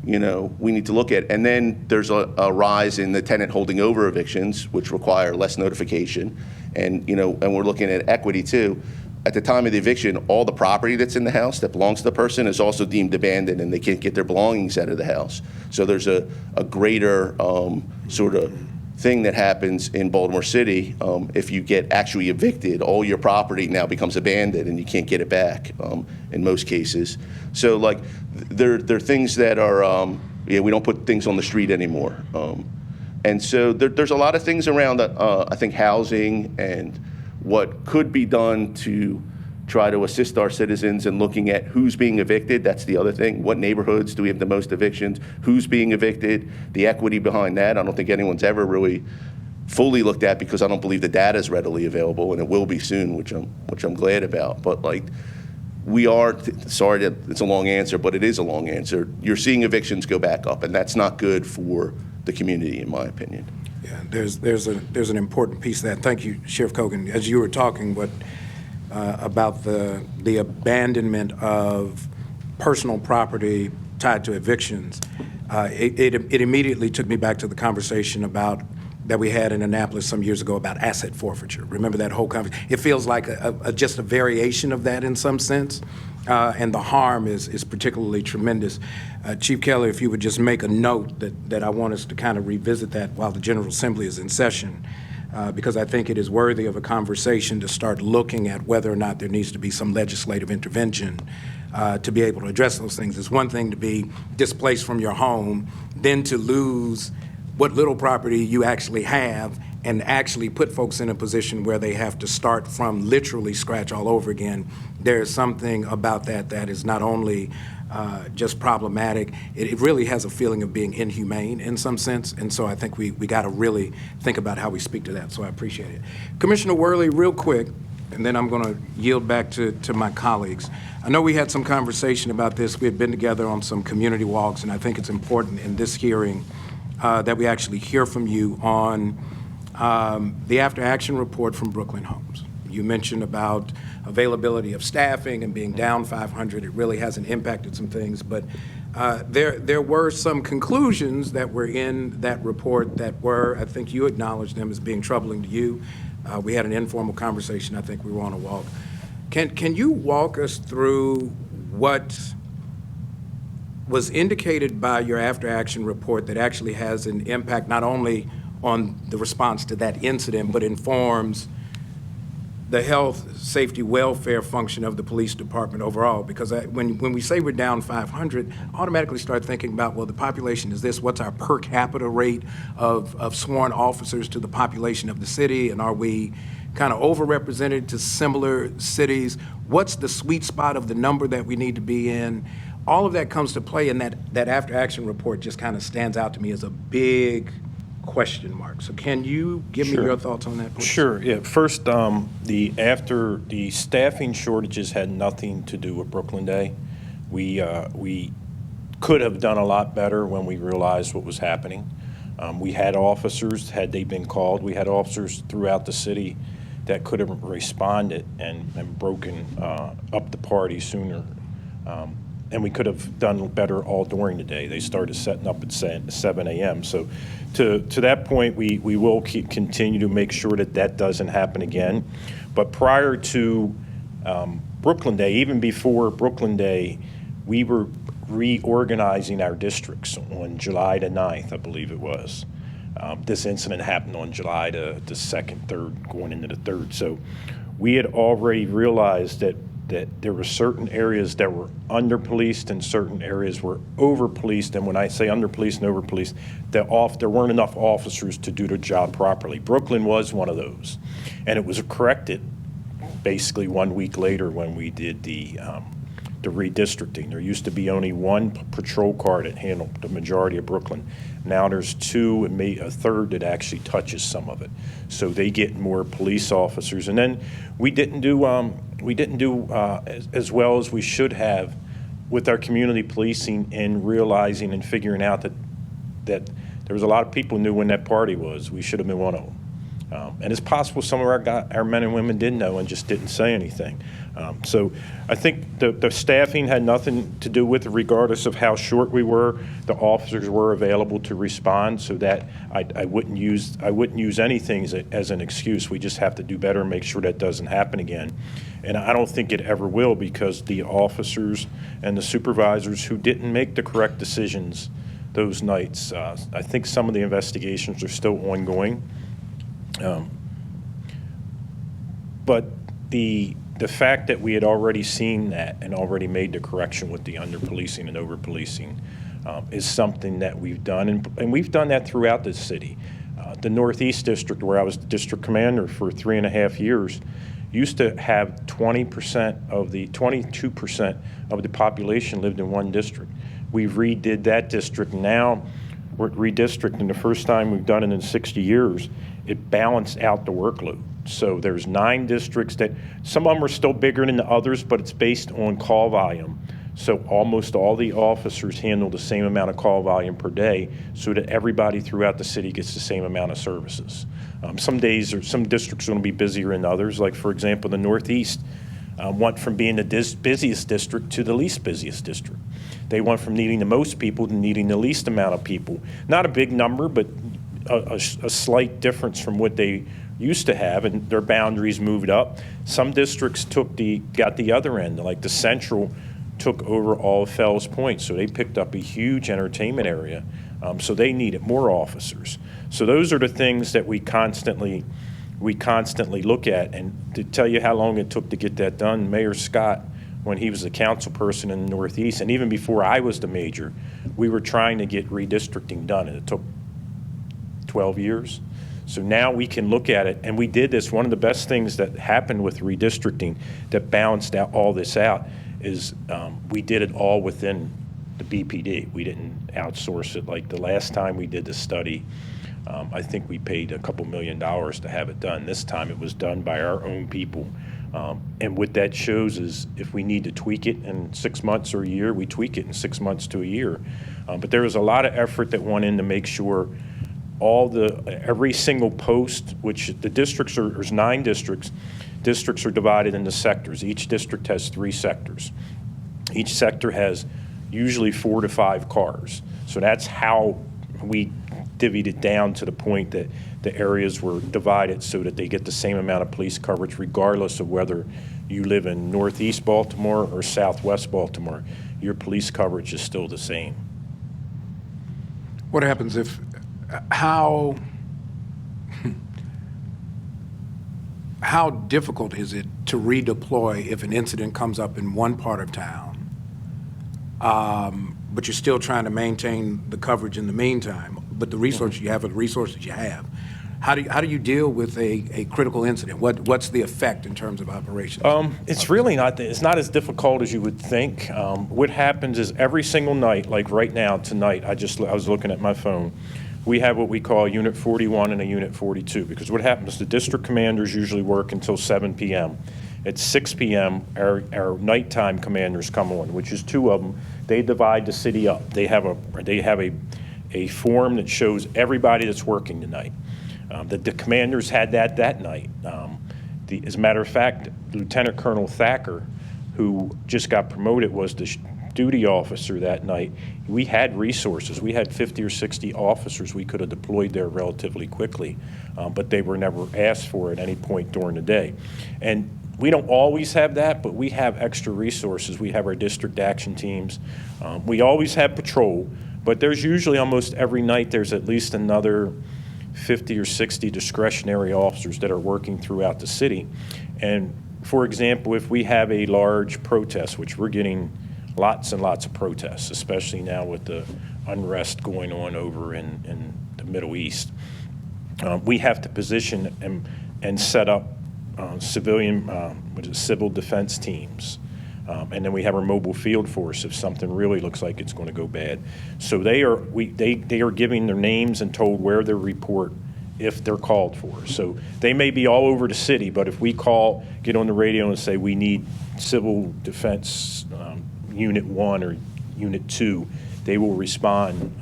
we need to look at. And then there's a rise in the tenant holding over evictions, which require less notification. And, and we're looking at equity too. At the time of the eviction, all the property that's in the house that belongs to the person is also deemed abandoned, and they can't get their belongings out of the house. So there's a greater sort of thing that happens in Baltimore City. If you get actually evicted, all your property now becomes abandoned, and you can't get it back in most cases. So, like, there are things that are, we don't put things on the street anymore. And so there's a lot of things around, I think, housing and what could be done to try to assist our citizens in looking at who's being evicted. That's the other thing. What neighborhoods do we have the most evictions? Who's being evicted? The equity behind that. I don't think anyone's ever really fully looked at, because I don't believe the data is readily available, and it will be soon, which I'm glad about. But, like, we are, sorry that it's a long answer, but it is a long answer. You're seeing evictions go back up, and that's not good for the community, in my opinion. Yeah, there's an important piece of that. Thank you, Sheriff Kogan. As you were talking, about the abandonment of personal property tied to evictions, it immediately took me back to the conversation that we had in Annapolis some years ago about asset forfeiture. Remember that whole conversation? It feels like just a variation of that in some sense, and the harm is particularly tremendous. Chief Kelly, if you would just make a note that I want us to kind of revisit that while the General Assembly is in session, because I think it is worthy of a conversation to start looking at whether or not there needs to be some legislative intervention to be able to address those things. It's one thing to be displaced from your home, then to lose what little property you actually have and actually put folks in a position where they have to start from literally scratch all over again. There is something about that is not only just problematic, it really has a feeling of being inhumane in some sense, and so I think we got to really think about how we speak to that, so I appreciate it. Commissioner Worley, real quick, and then I'm going to yield back to my colleagues. I know we had some conversation about this. We had been together on some community walks, and I think it's important in this hearing that we actually hear from you on the after-action report from Brooklyn Homes. You mentioned about availability of staffing and being down 500. It really hasn't impacted some things, but there were some conclusions that were in that report that were, I think you acknowledged them as being troubling to you. We had an informal conversation. I think we were on a walk. Can you walk us through what was indicated by your after-action report that actually has an impact not only on the response to that incident, but informs the health, safety, welfare function of the police department overall. Because when we say we're down 500, I automatically start thinking about, well, the population is this, what's our per capita rate of sworn officers to the population of the city, and are we kind of overrepresented to similar cities? What's the sweet spot of the number that we need to be in? All of that comes to play, and that after-action report just kind of stands out to me as a big question mark. So can you give me your thoughts on that, please? Sure, yeah. First, the staffing shortages had nothing to do with Brooklyn Day. We could have done a lot better when we realized what was happening. We had officers, had they been called, we had officers throughout the city that could have responded and broken up the party sooner. And we could have done better all during the day. They started setting up at 7 a.m. So to that point, we will continue to make sure that doesn't happen again. But prior to Brooklyn Day, even before Brooklyn Day, we were reorganizing our districts on July the 9th, I believe it was. This incident happened on July the 2nd, 3rd, going into the 3rd. So we had already realized that there were certain areas that were under-policed and certain areas were over-policed. And when I say under-policed and over-policed, there weren't enough officers to do their job properly. Brooklyn was one of those. And it was corrected basically 1 week later when we did the redistricting. There used to be only one patrol car that handled the majority of Brooklyn. Now there's two and maybe a third that actually touches some of it. So they get more police officers. And then we didn't do as well as we should have with our community policing and realizing and figuring out that there was a lot of people who knew when that party was. We should have been one of them. And it's possible some of our men and women did know and just didn't say anything. So I think the staffing had nothing to do with it, regardless of how short we were. The officers were available to respond, so that I wouldn't use anything as an excuse. We just have to do better and make sure that doesn't happen again. And I don't think it ever will, because the officers and the supervisors who didn't make the correct decisions those nights, I think some of the investigations are still ongoing. But the fact that we had already seen that and already made the correction with the under-policing and over-policing is something that we've done, and we've done that throughout the city. The Northeast District, where I was the district commander for 3.5 years, used to have 22% of the population lived in one district. We redid that district. Now we're redistricting the first time we've done it in 60 years. It balanced out the workload. So there's 9 districts that, some of them are still bigger than the others, but it's based on call volume. So almost all the officers handle the same amount of call volume per day, so that everybody throughout the city gets the same amount of services. Some days or some districts are going to be busier than others. Like, for example, the Northeast went from being the busiest district to the least busiest district. They went from needing the most people to needing the least amount of people. Not a big number, but a slight difference from what they used to have, and their boundaries moved up. Some districts got the other end, like the Central took over all of Fells Point, so they picked up a huge entertainment area, so they needed more officers. So those are the things that we constantly look at. And to tell you how long it took to get that done, Mayor Scott, when he was the council person in the Northeast, and even before I was the major, we were trying to get redistricting done, and it took 12 years. So now we can look at it, and we did this. One of the best things that happened with redistricting that balanced out all this out is we did it all within the BPD. We didn't outsource it. Like the last time we did the study, I think we paid a couple $1 million to have it done. This time it was done by our own people. And what that shows is if we need to tweak it in 6 months or a year, we tweak it in 6 months to a year. But there was a lot of effort that went in to make sure every single post, which the districts there's 9 districts. Districts are divided into sectors. Each district has 3 sectors. Each sector has usually 4 to 5 cars. So that's how we divvied it down to the point that the areas were divided so that they get the same amount of police coverage regardless of whether you live in Northeast Baltimore or Southwest Baltimore. Your police coverage is still the same. What happens if, how how difficult is it to redeploy if an incident comes up in one part of town, but you're still trying to maintain the coverage in the meantime, but the resources you have are the resources you have? How do you deal with a critical incident? What's the effect in terms of operations? It's really not, it's not as difficult as you would think. What happens is every single night, like right now, tonight, I was looking at my phone, we have what we call a Unit 41 and a Unit 42, because what happens, the district commanders usually work until 7 p.m. At 6 p.m., our nighttime commanders come on, which is 2 of them. They divide the city up. They have a form that shows everybody that's working tonight. The commanders had that night. As a matter of fact, Lieutenant Colonel Thacker, who just got promoted, was the duty officer that night. We had resources. We had 50 or 60 officers we could have deployed there relatively quickly, but they were never asked for at any point during the day. And we don't always have that, but we have extra resources. We have our district action teams. We always have patrol, but there's usually almost every night there's at least another 50 or 60 discretionary officers that are working throughout the city. And for example, if we have a large protest, which we're getting lots and lots of protests, especially now with the unrest going on over in the Middle East, we have to position and set up civil defense teams. And then we have our mobile field force if something really looks like it's going to go bad. So they are giving their names and told where they report if they're called for. So they may be all over the city, but if we get on the radio and say we need civil defense Unit 1 or Unit 2, they will respond.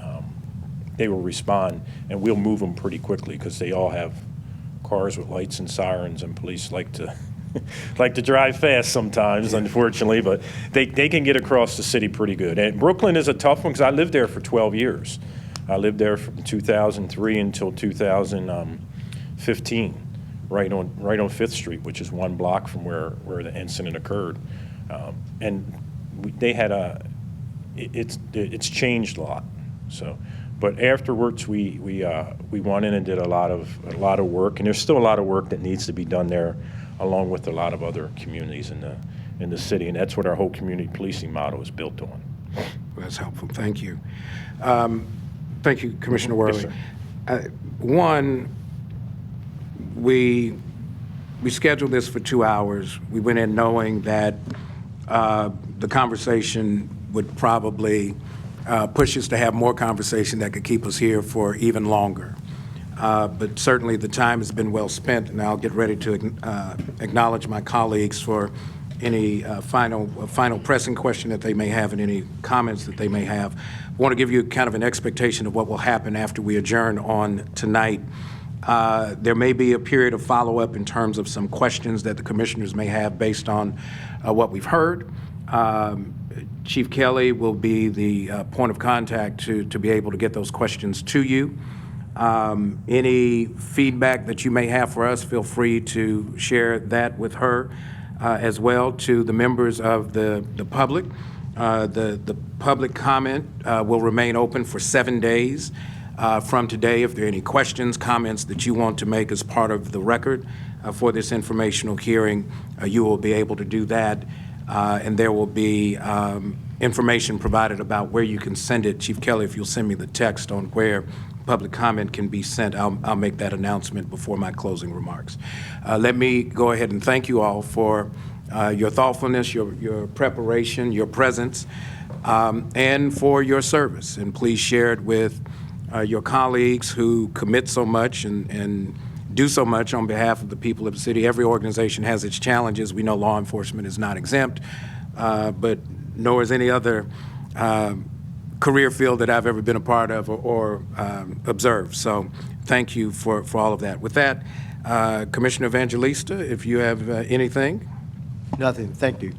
And we'll move them pretty quickly because they all have cars with lights and sirens, and police like to drive fast sometimes, unfortunately, but they can get across the city pretty good. And Brooklyn is a tough one because I lived there for 12 years. I lived there from 2003 until 2015, right on 5th Street, which is 1 block from where the incident occurred. And they had it's changed a lot. So, but afterwards we went in and did a lot of work, and there's still a lot of work that needs to be done there, along with a lot of other communities in the city, and that's what our whole community policing model is built on. That's helpful. Thank you. Thank you, Commissioner Worley. Yes, One, we scheduled this for 2 hours. We went in knowing that the conversation would probably push us to have more conversation that could keep us here for even longer. But certainly the time has been well spent, and I'll get ready to acknowledge my colleagues for any final pressing question that they may have and any comments that they may have. I want to give you kind of an expectation of what will happen after we adjourn on tonight. There may be a period of follow-up in terms of some questions that the commissioners may have based on what we've heard. Chief Kelly will be the point of contact to be able to get those questions to you. Any feedback that you may have for us, feel free to share that with her as well. To the members of the public, the public comment will remain open for 7 days from today. If there are any questions, comments that you want to make as part of the record for this informational hearing, you will be able to do that. And there will be information provided about where you can send it. Chief Kelly, if you'll send me the text on where public comment can be sent, I'll make that announcement before my closing remarks. Let me go ahead and thank you all for your thoughtfulness, your preparation, your presence, and for your service. And please share it with your colleagues who commit so much and do so much on behalf of the people of the city. Every organization has its challenges. We know law enforcement is not exempt, but nor is any other career field that I've ever been a part of or observed. So thank you for all of that. With that, Commissioner Evangelista, if you have anything. Nothing. Thank you.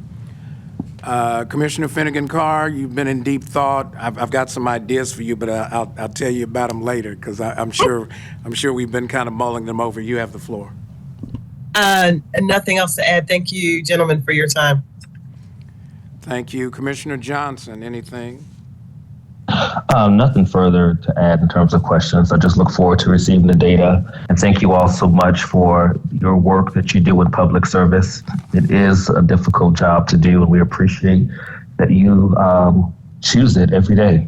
Commissioner Finnegan Carr, you've been in deep thought. I've got some ideas for you, but I'll tell you about them later because I'm sure we've been kind of mulling them over. You have the floor. Nothing else to add. Thank you, gentlemen, for your time. Thank you. Commissioner Johnson, anything? Nothing further to add in terms of questions. I just look forward to receiving the data. And thank you all so much for your work that you do in public service. It is a difficult job to do, and we appreciate that you choose it every day.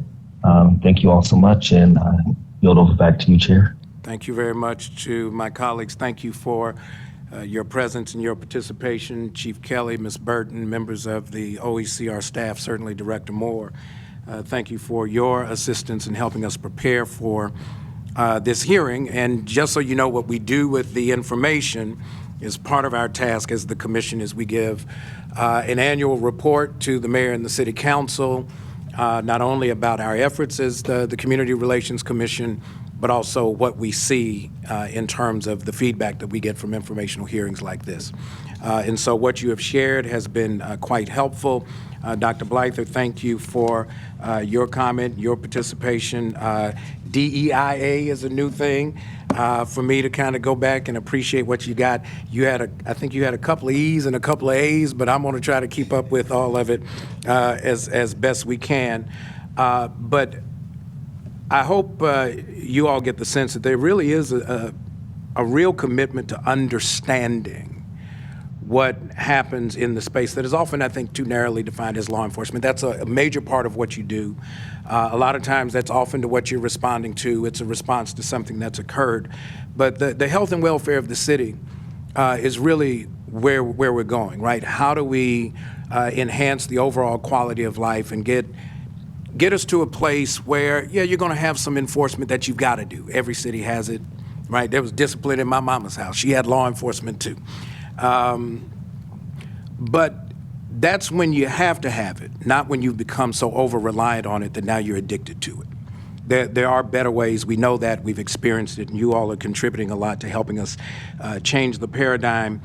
Thank you all so much, and I yield over back to you, Chair. Thank you very much to my colleagues. Thank you for your presence and your participation. Chief Kelly, Ms. Burton, members of the OECR staff, certainly Director Moore. Thank you for your assistance in helping us prepare for this hearing. And just so you know, what we do with the information is part of our task as the commission is we give an annual report to the mayor and the city council, not only about our efforts as the Community Relations Commission, but also what we see in terms of the feedback that we get from informational hearings like this. And so what you have shared has been quite helpful. Dr. Blyther, thank you for your comment, your participation. DEIA is a new thing for me to kind of go back and appreciate what you got. I think you had a couple of E's and a couple of A's, but I'm going to try to keep up with all of it as best we can. But I hope you all get the sense that there really is a real commitment to understanding what happens in the space that is often, I think, too narrowly defined as law enforcement. That's a major part of what you do. A lot of times that's often to what you're responding to. It's a response to something that's occurred. But the health and welfare of the city is really where we're going, right? How do we enhance the overall quality of life and get us to a place where, yeah, you're going to have some enforcement that you've got to do. Every city has it, right? There was discipline in my mama's house. She had law enforcement too. But that's when you have to have it, not when you've become so over-reliant on it that now you're addicted to it. There are better ways. We know that. We've experienced it, and you all are contributing a lot to helping us change the paradigm.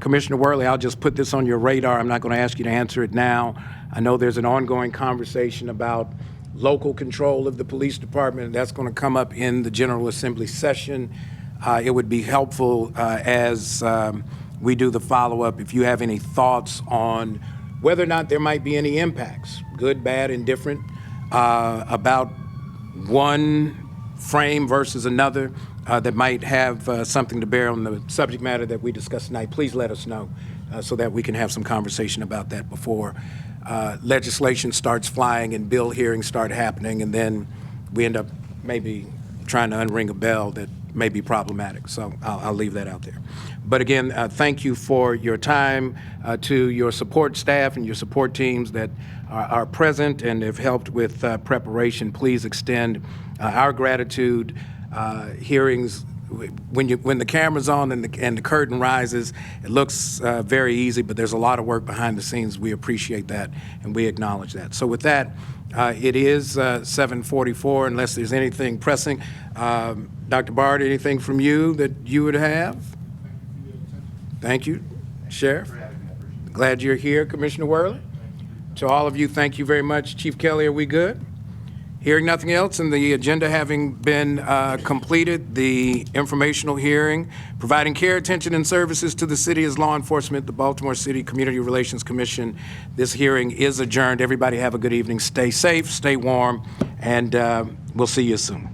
Commissioner Worley, I'll just put this on your radar. I'm not going to ask you to answer it now. I know there's an ongoing conversation about local control of the police department, and that's going to come up in the General Assembly session. It would be helpful as we do the follow-up if you have any thoughts on whether or not there might be any impacts, good, bad, indifferent, about one frame versus another that might have something to bear on the subject matter that we discussed tonight. Please let us know so that we can have some conversation about that before legislation starts flying and bill hearings start happening, and then we end up maybe trying to unring a bell that may be problematic. So I'll leave that out there. But again, thank you for your time, to your support staff and your support teams that are present and have helped with preparation. Please extend our gratitude. Hearings, when the camera's on and the curtain rises, it looks very easy, but there's a lot of work behind the scenes. We appreciate that and we acknowledge that. So with that, it is 7:44, unless there's anything pressing. Dr. Bard, anything from you that you would have? Thank you, Sheriff. Glad you're here, Commissioner Worley. To all of you, thank you very much. Chief Kelly, are we good? Hearing nothing else, and the agenda having been completed, the informational hearing, providing care, attention, and services to the city as law enforcement, the Baltimore City Community Relations Commission. This hearing is adjourned. Everybody have a good evening. Stay safe, stay warm, and we'll see you soon.